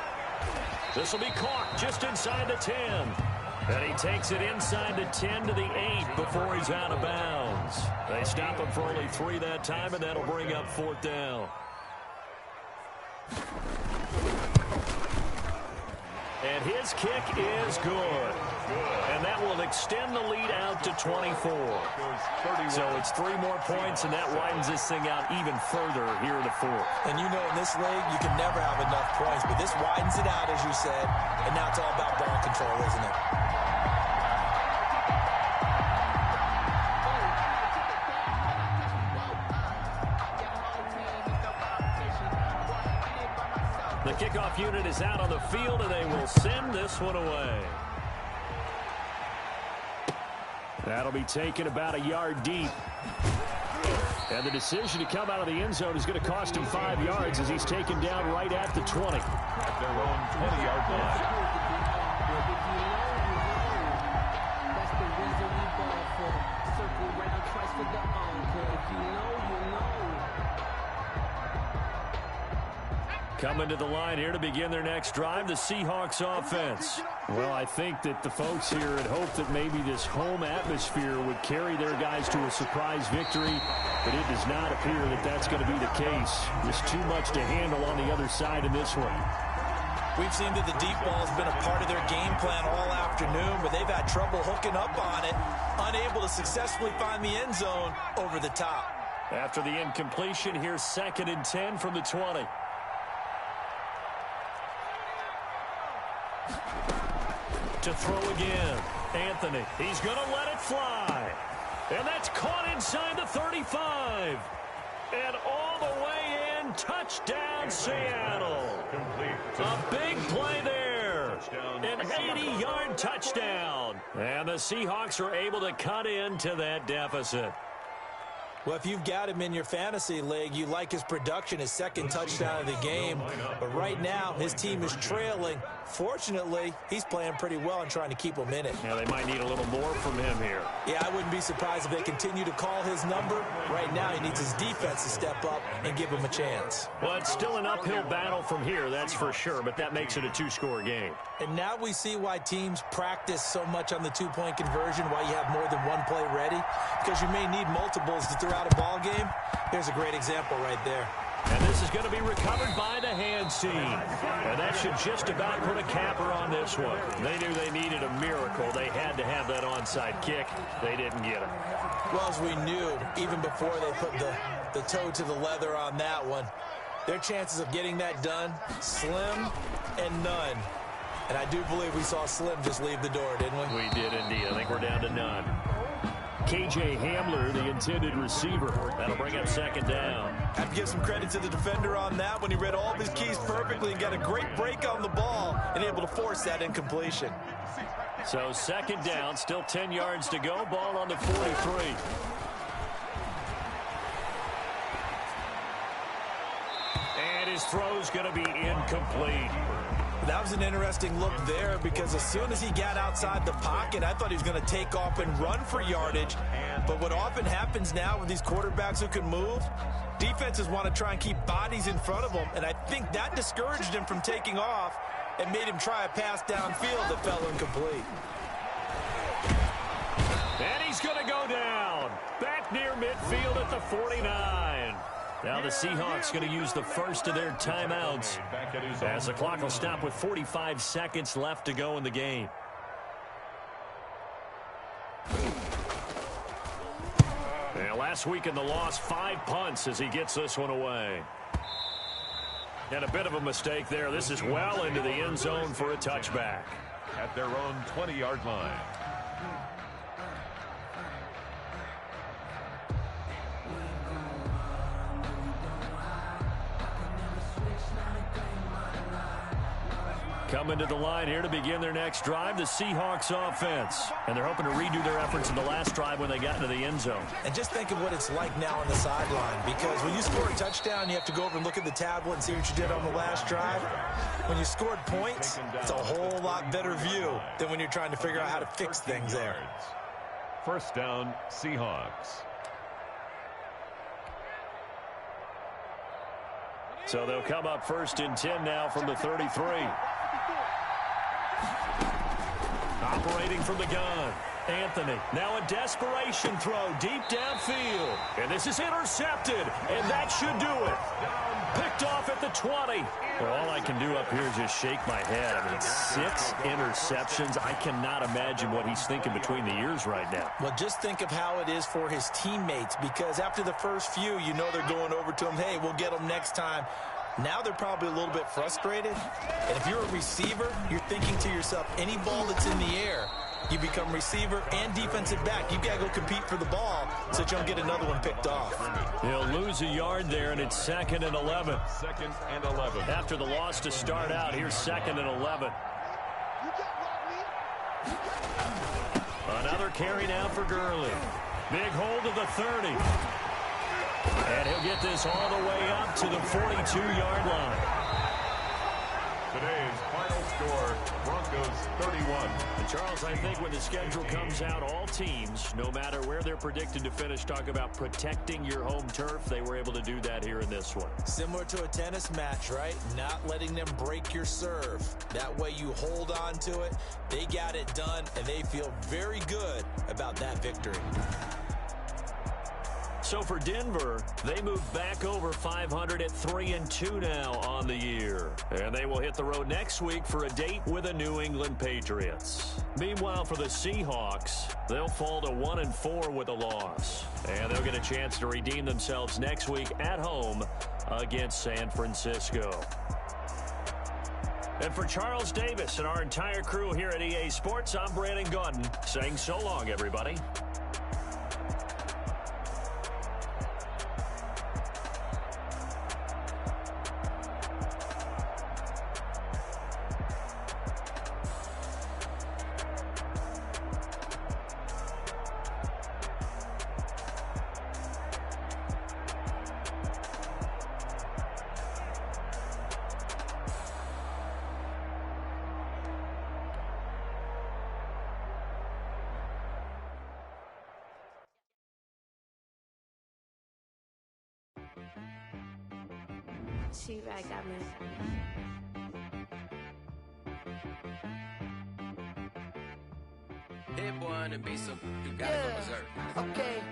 This will be caught just inside the 10. And he takes it inside the 10 to the 8 before he's out of bounds. They stop him for only 3 that time, and that'll bring up fourth down. And his kick is good. And that will extend the lead out to 24. So it's 3 more points, and that widens this thing out even further here in the fourth. And you know in this league, you can never have enough points, but this widens it out, as you said, and now it's all about ball control, isn't it? The kickoff unit is out on the field, and they will send this one away. That'll be taken about a yard deep. And the decision to come out of the end zone is going to cost him 5 yards as he's taken down right at the 20. At their own 20-yard line. That's the reason we ball for. Circle right on twice for the encore. If you know, you know. Coming to the line here to begin their next drive, the Seahawks offense. Well, I think that the folks here had hoped that maybe this home atmosphere would carry their guys to a surprise victory, but it does not appear that that's going to be the case. Just too much to handle on the other side in this one. We've seen that the deep ball has been a part of their game plan all afternoon, but they've had trouble hooking up on it, unable to successfully find the end zone over the top. After the incompletion, here's 2nd and 10 from the 20. To throw again. Anthony. He's going to let it fly. And that's caught inside the 35. And all the way in. Touchdown, Seattle. A big play there. An 80-yard touchdown. And the Seahawks are able to cut into that deficit. Well, if you've got him in your fantasy league, you like his production, his second touchdown of the game. But right now, his team is trailing. Fortunately, he's playing pretty well and trying to keep them in it. Yeah, they might need a little more from him here. Yeah, I wouldn't be surprised if they continue to call his number. Right now, he needs his defense to step up and give him a chance. Well, it's still an uphill battle from here, that's for sure, but that makes it a two-score game. And now we see why teams practice so much on the two-point conversion, why you have more than one play ready, because you may need multiples to throw out a ball game. There's a great example right there. And this is going to be recovered by the hands team. And that should just about put a capper on this one. They knew they needed a miracle. They had to have that onside kick. They didn't get it. Well, as we knew, even before they put the toe to the leather on that one, their chances of getting that done, slim and none. And I do believe we saw Slim just leave the door, didn't we? We did indeed. I think we're down to none. KJ Hamler, the intended receiver. That'll bring up second down. I have to give some credit to the defender on that when he read all of his keys perfectly and got a great break on the ball and able to force that incompletion. So second down, still 10 yards to go. Ball on the 43. And his throw's going to be incomplete. That was an interesting look there because as soon as he got outside the pocket, I thought he was going to take off and run for yardage. But what often happens now with these quarterbacks who can move, defenses want to try and keep bodies in front of them. And I think that discouraged him from taking off and made him try a pass downfield that fell incomplete. And he's going to go down. Back near midfield at the 49. Now the Seahawks going to use the first of their timeouts as the clock will stop with 45 seconds left to go in the game. And last week in the loss, 5 punts as he gets this one away. And a bit of a mistake there. This is well into the end zone for a touchback. At their own 20-yard line. Coming to the line here to begin their next drive, the Seahawks offense. And they're hoping to redo their efforts in the last drive when they got into the end zone. And just think of what it's like now on the sideline, because when you score a touchdown, you have to go over and look at the tablet and see what you did on the last drive. When you scored points, it's a whole lot better view than when you're trying to figure out how to fix things there. First down, Seahawks. So they'll come up first and 10 now from the 33. Operating from the gun, Anthony. Now a desperation throw deep downfield. And this is intercepted, and that should do it. Picked off at the 20. Well, all I can do up here is just shake my head. I mean, 6 interceptions. I cannot imagine what he's thinking between the ears right now. Well, just think of how it is for his teammates, because after the first few, you know they're going over to him, hey, we'll get them next time. Now they're probably a little bit frustrated. And if you're a receiver, you're thinking to yourself, any ball that's in the air, you become receiver and defensive back. You've got to go compete for the ball so that you don't get another one picked off. He'll lose a yard there, and it's 2nd and 11. 2nd and 11. After the loss to start out, here's 2nd and 11. Another carry now for Gurley. Big hold of the 30. And he'll get this all the way up to the 42-yard line. Today's final score, Broncos 31. And Charles, I think when the schedule comes out, all teams, no matter where they're predicted to finish, talk about protecting your home turf. They were able to do that here in this one. Similar to a tennis match, right? Not letting them break your serve. That way you hold on to it. They got it done, and they feel very good about that victory. So for Denver, they move back over 500 at 3-2 now on the year. And they will hit the road next week for a date with the New England Patriots. Meanwhile, for the Seahawks, they'll fall to 1-4 with a loss. And they'll get a chance to redeem themselves next week at home against San Francisco. And for Charles Davis and our entire crew here at EA Sports, I'm Brandon Gaudin saying so long, everybody. She-Rag got me. Hit boy on the beat, so you gotta go berserk. Okay.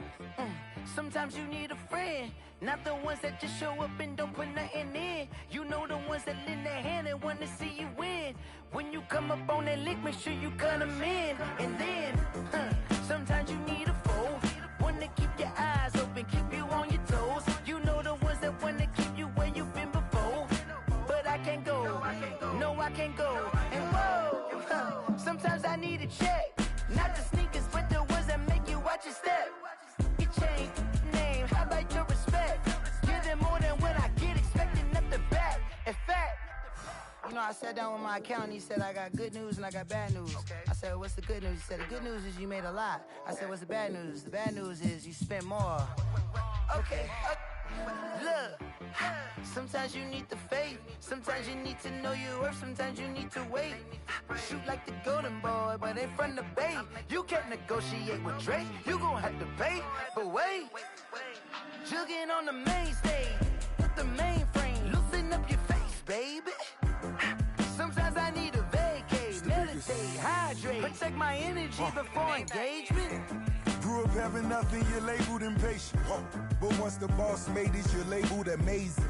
Sometimes you need a friend, not the ones that just show up and don't put nothing in. You know the ones that lend their hand and want to see you win. When you come up on that lick, make sure you cut them in. And then, sometimes you need a foe, one to keep your eyes open, keep you on your toes. You know the ones that want to keep you where you've been before. But I can't go, no I can't go. And whoa, sometimes I need a check, not the sneakers, but the ones that make you watch your step. Your chain, name, how about your respect? Give them more than what I get, expecting up the back. In fact, you know, I sat down with my accountant, he said I got good news and I got bad news. I said, what's the good news? He said, the good news is you made a lot. I said, what's the bad news? The bad news is you spent more. Okay, look, sometimes you need the faith, sometimes you need to know your worth, sometimes you need to wait. Shoot like the golden boy, but in front of the bay. You can't negotiate with Drake, you gon' have to pay. But wait, jugging on the main stage, with the mainframe, loosen up your face, baby. Sometimes I need a vacate, meditate, hydrate, protect my energy before engagement. Grew up having nothing, you're labeled impatient. But once the boss made it, you're labeled amazing.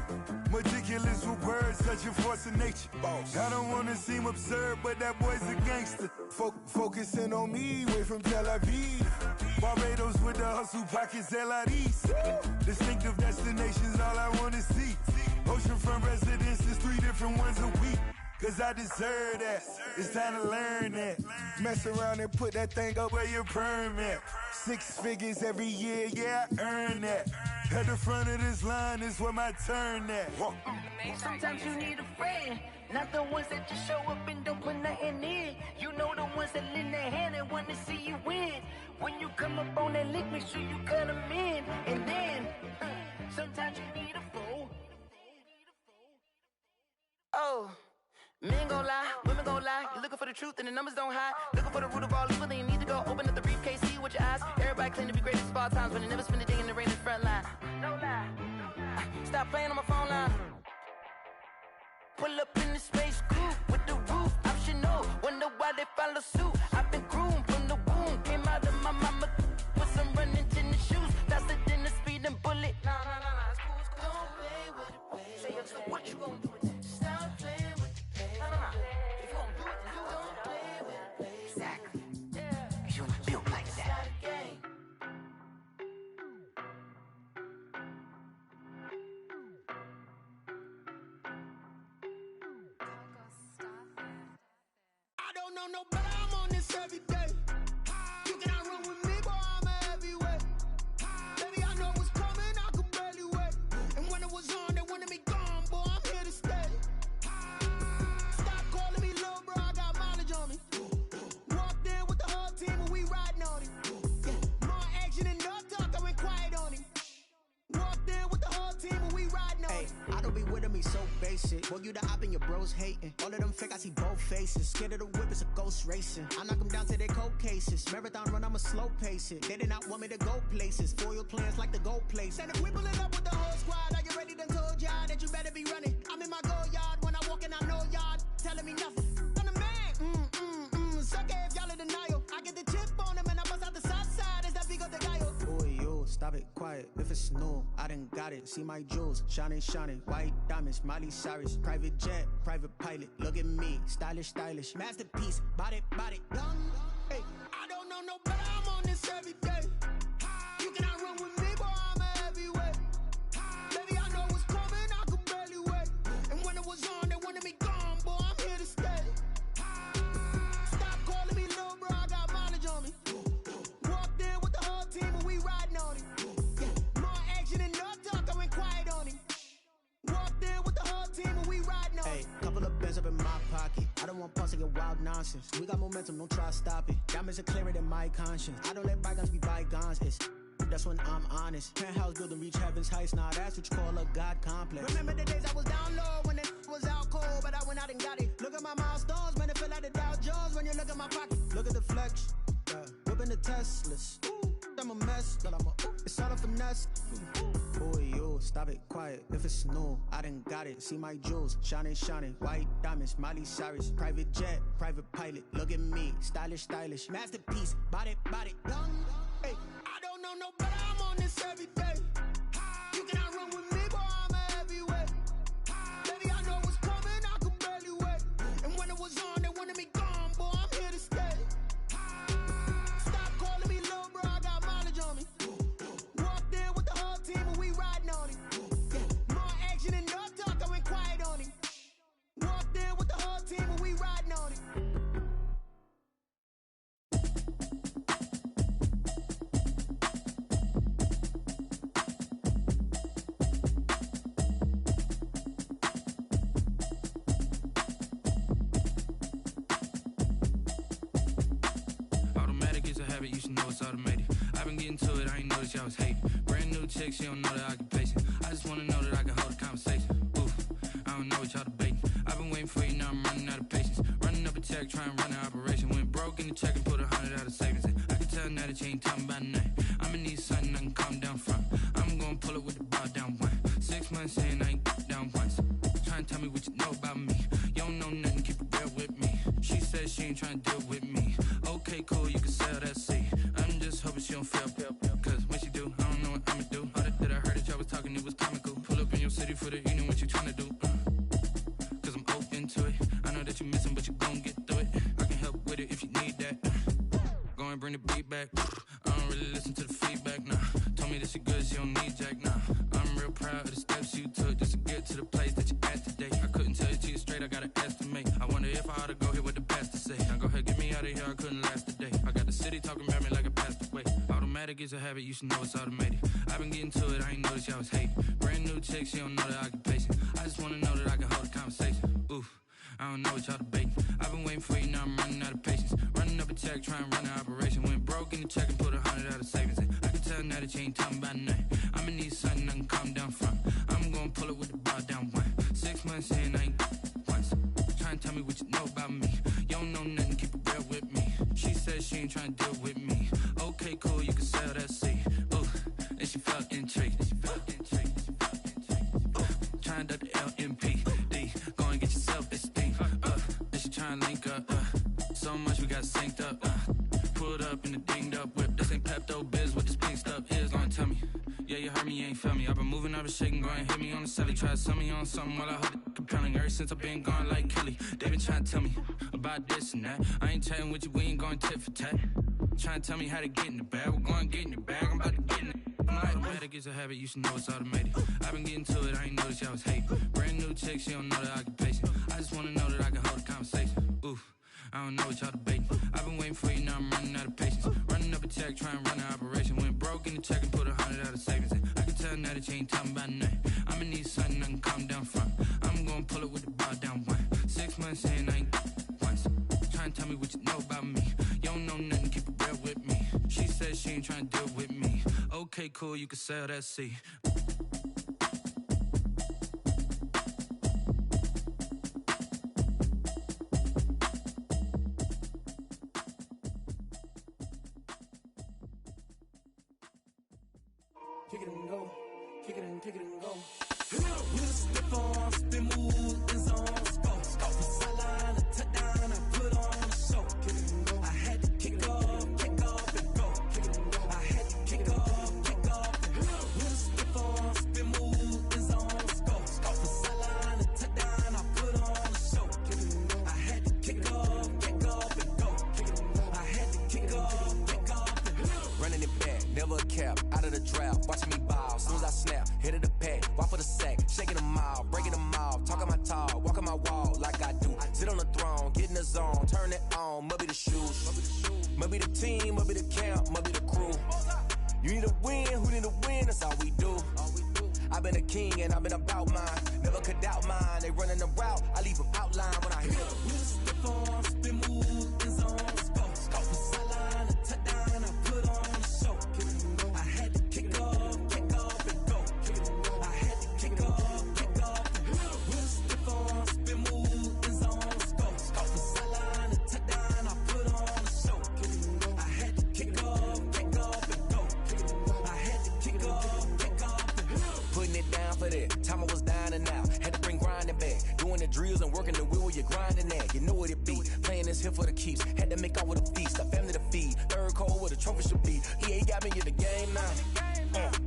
Meticulous with words, such a force of nature. I don't wanna seem absurd, but that boy's a gangster. Focusing on me, way from Tel Aviv. Barbados with the hustle pockets, LIDs. Distinctive destinations, all I wanna see. Oceanfront residences, 3 different ones a week. Cause I deserve that, it's time to learn that. Mess around and put that thing up where your permit. 6 figures every year, yeah, I earn that. At the front of this line is where my turn at. Sometimes you need a friend, not the ones that just show up and don't put nothing in. You know the ones that lend their hand and want to see you win. When you come up on that lick, make sure you cut them in. And then, sometimes you need a fool. Oh. Men gon' lie, women gon' lie. You're looking for the truth and the numbers don't hide. Looking for the root of all evil, then you need to go open up the briefcase, see with your eyes. Everybody claim to be greatest of all times, but they never spend a day in the rain in the front line. No lie. Stop playing on my phone line. Pull up in the space coupe with the roof optional. Wonder why they follow suit. I've been groomed from the womb. Came out of my mama with some running tennis shoes. Faster than the speeding bullet. No, it's cool, it's cool. Don't play with it, baby. Say, so what you gon' do with it? Stop playing with it, baby. No. If you gon' do it, you don't play with it, baby. Exactly. Cause you ain't built like that. I don't know no better, I'm on this every day. You cannot run with me, boy, I'm a heavyweight. Baby, I know what's coming, I could barely wait. And when it was on, they wanted me gone, boy, I'm here to stay. Stop calling me little bro, I got mileage on me. Walked in with the whole team and we riding on it. Yeah, more action and no talk, I went quiet on him. Walked in with the whole team and we riding on it. I don't be with him, he's so basic. Boy, you the op and your bros hating. All of them fake, I see both faces. Scared of the whip, it's a ghost racing. I knock them down to their cold cases. Marathon run, I'ma slow pace it. They did not want me to go places. Foil plans like the gold place. And if we pulling up with the whole squad, are you ready? Done told y'all that you better be running. I'm in my go yard when I walk in, I know y'all telling me nothing. I'm the man, sucker if y'all in denial. I get the chip on them and I bust out the south side. Is that big of the guy? Boy, yo, stop it, quiet. If it's new, I done got it. See my jewels, shining, white diamonds, Miley Cyrus, private jet, private pilot. Look at me, stylish, masterpiece, body, young. Hey, I don't know no better, I'm on this every day. You cannot run with me, boy, I'm a heavyweight. Baby, I know what's coming, I could barely wait. And when it was on, they wanted me gone, boy, I'm here to stay. Stop calling me little bro, I got mileage on me. Walked in with the whole team and we riding on it. Yeah, more action and no talk, I went quiet on him. Walked in with the whole team and we riding on it. Hey, couple of bands up in my pocket. I don't want pulse to get wild nonsense. We got momentum, don't try to stop it. Diamonds are clearer than my conscience. I don't let bygones be bygones. That's when I'm honest. Penthouse building, reach heaven's heights. Nah, that's what you call a God complex. Remember the days I was down low when it was out cold, but I went out and got it. Look at my milestones, man, it feel like the Dow Jones when you look at my pocket. Look at the flex, whipping the Teslas. I'm a mess, but it's all a finesse. Boy, yo, stop stop it, quiet. If it's new, I done got it. See my jewels, shining, shining. White diamonds, Miley Cyrus. Private jet, private pilot. Look at me, stylish, stylish. Masterpiece, body, body. Hey, I don't know no better, I'm on this every day. You cannot run with me, boy, I'm a heavyweight. Baby, I know what's coming, I could barely wait. And when it was on, they wanted me gone, boy, I'm here to stay. Stop calling me little bro, I got mileage on me. Walked in with the whole team and we riding on it. More action and no talk, I went quiet on him. Walked in with the whole team and we riding on it. Automatic is a habit, you should know it's automated. I've been getting to it, I ain't noticed y'all was hating. Brand new chick, she don't know the occupation. I just wanna know that I can hold a conversation. Oof, I don't know what y'all debating. I've been waiting for you, now I'm running out of patience. Running up a check, trying to run an operation. Went broke in the check and put 100 out of savings in. I can tell now that you ain't talking about nothing. I'ma need something I can calm down from. I'm gonna pull it with the bar down one. 6 months in, I ain't down once. Trying to tell me what you know about me. You don't know nothing, keep it real with me. She said she ain't trying to deal with me. Okay, cool, you can sell that seat. I'm just hoping she don't fail. Cause when she do, I don't know what I'ma do. All that I heard that y'all was talking, it was comical. Pull up in your city for the evening, what you trying to do? Cause I'm open to it. I know that you missing, but you gon' get through it. I can help with it if you need that. Go and bring the beat back. I don't really listen to the feedback, nah. Told me that she good, she don't need jack, nah. I'm real proud of the steps you took just to get to the place that you at today. I couldn't tell it to you straight, I gotta estimate. I wonder if I ought to go here with the pastor say. Now go ahead, get me out of here, I couldn't last a day. I got the city talking about me like I passed away. Automatic is a habit, you should know it's automated. I've been getting to it, I ain't noticed y'all was hating. Brand new chick, she don't know the occupation. I just wanna know that I can hold a conversation. Oof, I don't know what y'all debating. I've been waiting for you, now I'm running out of patience. Running up a check, trying to run an operation. Went broke in the check and put 100 out of savings in. I can tell now that you ain't talking about nothing. I'ma need something I can calm down from. I'm gonna pull it with the bar down one. 6 months in, I ain't once. Trying to tell me what you know about me. You don't know nothing, keep it real with me. She said she ain't trying to deal with me. Okay, cool, you can sell that seat. Ooh, and she felt intrigued. Trying to the LMPD. Go and get your self-esteem. And she trying to link up. So much we got synced up. Pulled up in the dinged up whip. This ain't Pepto-Biz, what this pink stuff is. Gonna tell me. Yeah, you heard me, you ain't felt me. I've been moving, I've been shaking, go and hit me on the celly. Try to sell me on something while I hold it compelling. Ever since I've been gone like Kelly, they been trying to tell me about this and that. I ain't chatting with you, we ain't going tit for tat. Trying to tell me how to get in the bag. We're going to get in the bag, I'm about to get in it. Automatic is a habit, you should know it's automated. I've been getting to it, I ain't noticed y'all was hating. Brand new chick, she don't know the occupation. I just wanna know that I can hold a conversation. Oof, I don't know what y'all debating. I've been waiting for you, now I'm running out of patience. Running up a check, trying to run an operation. Went broke in the check and put 100 out of savings in. I can tell now that you ain't talking about nothing. I'ma need something I can calm down from. I'm gonna pull it with the bar down one. 6 months in, I ain't once. Trying to tell me what you know about me. You don't know nothing, keep it real with me. She said she ain't trying to deal with me. Okay, cool, you can sell that seat. Kick it and go, kick it and go. We'll step on, spin move, in zone, go. Sideline, a touchdown, I put on a show. Kick it and go. I had to kick off and go. Kick it and go. I had to kick off and go. We'll step on, spin move, in zone, go. Sideline, a touchdown, I put on a show. Kick it and go. I had to kick off and go. Kick it and go. I had to kick off and go. Running it back, never a cap, out of the drought, watching me ball. Soon as I snap, hit of the pack, walk for the sack, shaking them out, breaking them off, talking my talk, walking my wall like I do. Sit on the throne, get in the zone, turn it on, must be the shoes, must be the team, must be the camp, must be the crew. You need a win, who need a win, that's all we do. I've been a king and I've been about mine, never could doubt mine. They running the route, I leave them outline when I hit them. We'll step on, spin move, in zone, go. Sideline, a touchdown, I put on a show. I had to kick off and go. I had to kick off and go. We'll step on, spin move, in zone, go. Sideline, a touchdown, I put on a show. I had to kick off and go. I had to kick off and go. Putting it down for that. Time I was down and out, had to bring grinding back. Doing the drills and working the wheel where you're grinding at. You know what it be, playing this here for the keeps. Had to make out with a feast, a family to feed. Third cold where the trophy should be. EA got me in the game now.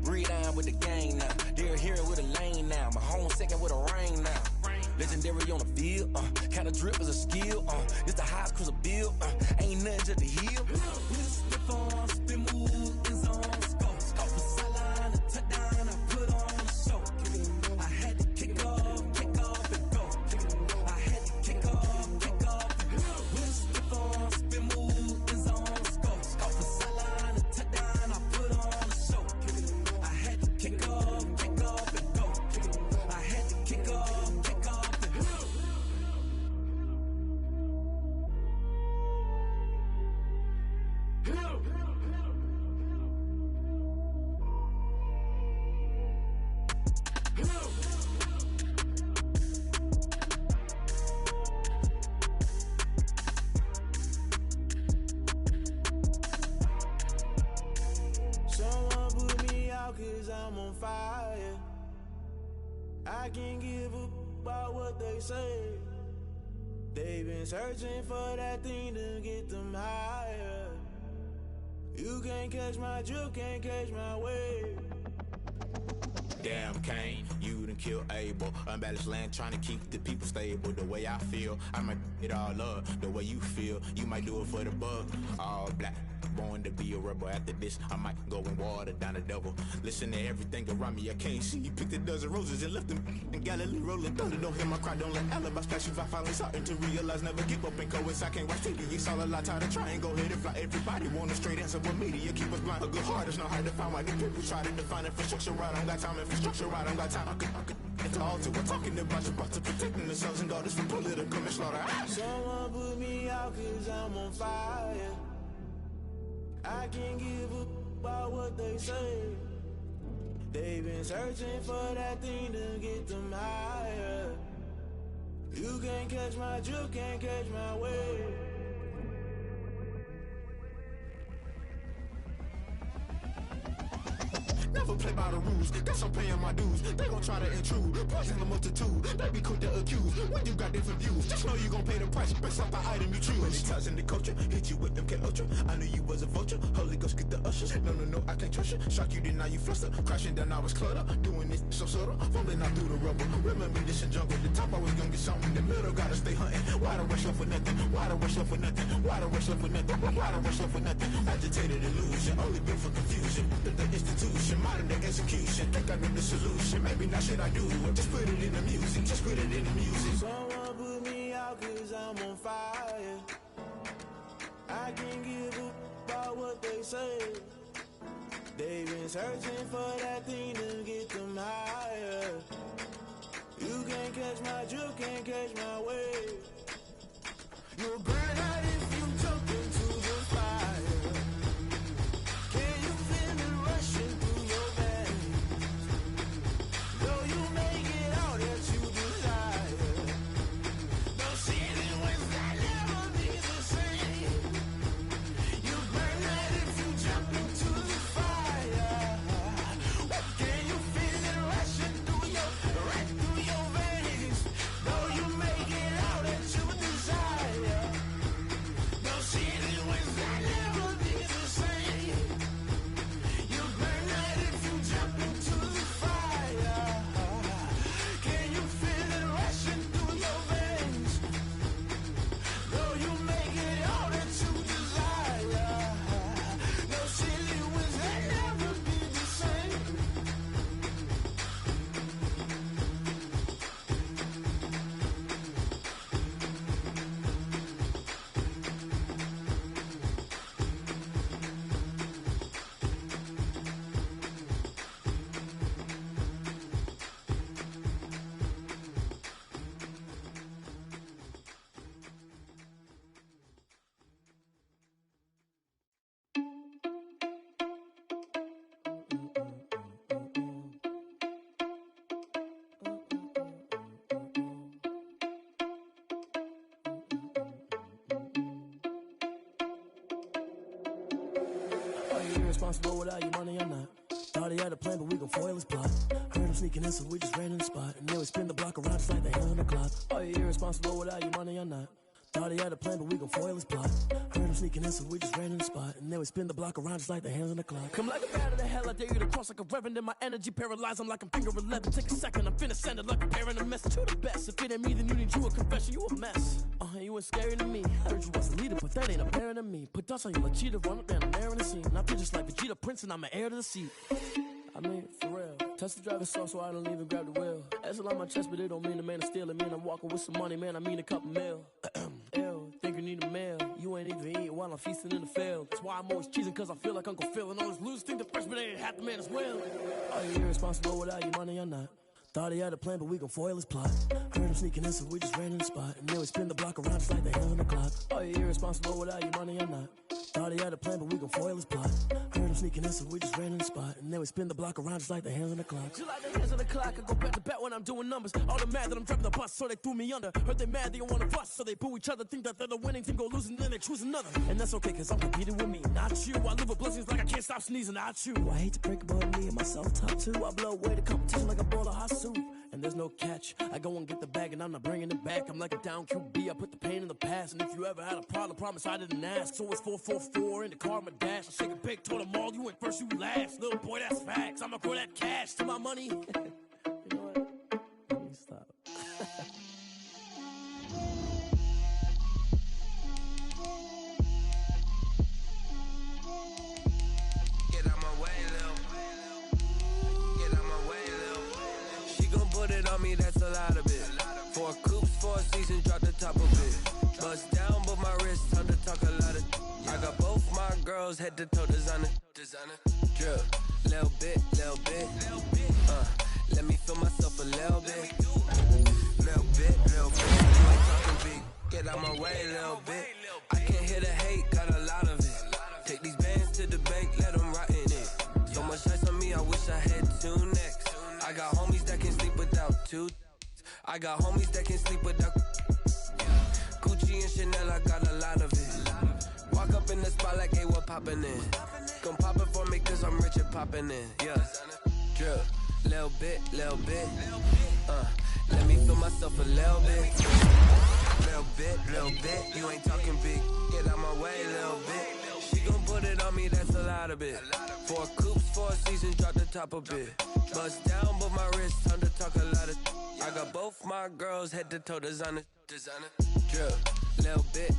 Breed on with the gang now. They're here with a lane now. My home second with a rain now. Legendary on the field, kinda drip is a skill, it's the highest cruiser bill, ain't nothing to the heel. Spin on, spin move, in zone, scope for sideline, a touchdown, I put on a show. I had to kick off and go. I had to kick off and go. Spin on, spin move, in zone, scope for sideline, a touchdown, I put on a show. I had to kick off and go. I had to kick off. Someone put me out 'cause I'm on fire. I can't give up about what they say. They've been searching for that thing to get them higher. You can't catch my drift, can't catch my wave. Damn Kane, you done killed Abel. Unbalanced land trying to keep the people stable. The way I feel, I might it all up. The way you feel, you might do it for the bug. All black, born to be a rebel. After this, I might go and water down the devil. Listen to everything around me, I can't see. Picked a dozen roses and left them in Galilee rolling thunder. Don't hear my cry, don't let alibis flash. If I finally starting to realize, never give up and coerce. I can't watch TV, it's all a lot. Tired of trying, go ahead and fly. Everybody want a straight answer, but media keep us blind. A good heart is not hard to find. Why the people try to define infrastructure right? I don't got time, infrastructure right, I don't got time. I could it's all to we're talking about your to protecting the sons and daughters from political manslaughter. Someone put me out 'cause I'm on fire. I can't give up about what they say. They've been searching for that thing to get them higher. You can't catch my drift, can't catch my wave. Never play by the rules, guess I'm paying my dues. They gon' try to intrude, poison the multitude. They be quick to accuse, when you got different views. Just know you gon' pay the price, based off the item you choose. When it's ties in the culture, hit you with MK Ultra. I knew you was a vulture, Holy Ghost get the ushers. No, I can't trust you. Shock you, then now you fluster. Crashing down, I was clutter. Doing this so subtle, fumbling out through the rubble. Remember this in jungle, the top always gonna get something. The middle gotta stay hunting. Why the rush up for nothing? Why the rush up for nothing? Why the rush up for nothing? Why the rush up for nothing? Agitated illusion, only built for confusion. The institution, modern day execution. Think I know the solution. Maybe not should I do it? Just put it in the music. Just put it in the music. Someone put me out 'cause I'm on fire. I can't give up about what they say. They've been searching for that thing to get them higher. You can't catch my drift, can't catch my wave. You'll burn out if you jump into the fire. Can you feel it rushing through your veins? Though you make it all that you desire. Those ceiling winds that never be the same. You burn out if you jump into the fire. Can you feel it rushing through right through your veins? Though you make it all that you desire. Those ceiling winds that never be the same. You burn out if you jump into the fire. Can you feel it rushing through your veins? Though you make it all that you desire. Those silly winds that never be the same. Are you irresponsible without your money or not? Thought he had a plan, but we gon' foil his plot. Heard him sneaking in, so we just ran in the spot. And then we spin the block around just like the hands on the clock. Are you irresponsible without your money or not? Thought he had a plan, but we gon' foil his plot. Heard him sneaking in, so we just ran in the spot. And then we spin the block around just like the hands on the clock. Come like a bat of the hell, I dare you to cross like a reverend. In my energy paralyzed, I'm like I'm finger 11. Take a second, I'm finna send it like a parent a message to the best. If it ain't me, then you need you a confession, you a mess. You ain't scary to me. Heard you was a leader, but that ain't apparent to me. Put dust on you like cheetah, run up down the air in the scene. I feel just like Vegeta Prince, and I'm an heir to the seat. I mean, for real. Touch the driver's soft, so I don't even grab the wheel. That's a lot on my chest, but it don't mean the man is stealing. Mean I'm walking with some money, man. I mean a couple mil. Ew, think you need a meal. You ain't even eating while I'm feasting in the field. That's why I'm always cheesing, cause I feel like Uncle Phil. And all those losers think the freshman ain't half the man as well. Are you irresponsible without your money or not? Thought he had a plan, but we gon' foil his plot. Heard him sneaking in, so we just ran in the spot. And then we spin the block around just like the hands on the clock. Are you irresponsible without your money or not? Thought he had a plan, but we gon' foil his plot. Heard him sneaking in, so we just ran in the spot. And then we spin the block around just like the hands on the clock. Just like the hands on the clock, I go back to back when I'm doing numbers. All the mad that I'm driving the bus, so they threw me under. Heard they mad, they don't wanna bust, so they boo each other. Think that they're the winning team, go losing, then they choose another. And that's okay, cause I'm competing with me, not you. I live with blessings like I can't stop sneezing, not you. I hate to break about me and my self-talk too. I blow away the competition like a bowl of hot soup. And there's no catch. I go and get the bag and I'm not bringing it back. I'm like a down QB, I put the pain in the past. And if you ever had a problem, promise I didn't ask. So it's 444 in the car, my dash. I shake a big, told them all, you went first, you last. Little boy, that's facts. I'ma grow that cash to my money. You know what? Let me stop. Get out my way, Lil. Get out my way, Lil. She gon' put it on me, that's a lot of it. 4 coops, 4 seasons, drop the top of it. Bust down, but my wrist, time to talk a lot of. I got both my girls head to toe designer. Drip, little bit. Let me feel myself a little bit. Little bit. You ain't talking big. Get out my way, little bit. I can't hear the hate, got a lot of it. Take these bands to the bank, let them rot in it. So much ice on me, I wish I had 2 necks. I got homies that can sleep without 2. I got homies that can sleep without Gucci and Chanel, I got a lot of it. Walk up in the spot like, hey, what poppin' in? Gon' pop it for me cause I'm rich and poppin' in. Yeah, drip, little bit. Let me feel myself a little bit. Little bit. You ain't talking big. Get out my way, little bit. She gon' put it on me, that's a lot of it. 4 coops, 4 seasons, drop the top a bit. Bust down, but my wrist, time to talk a lot of. I got both my girls head to toe designer. Drip, little bit.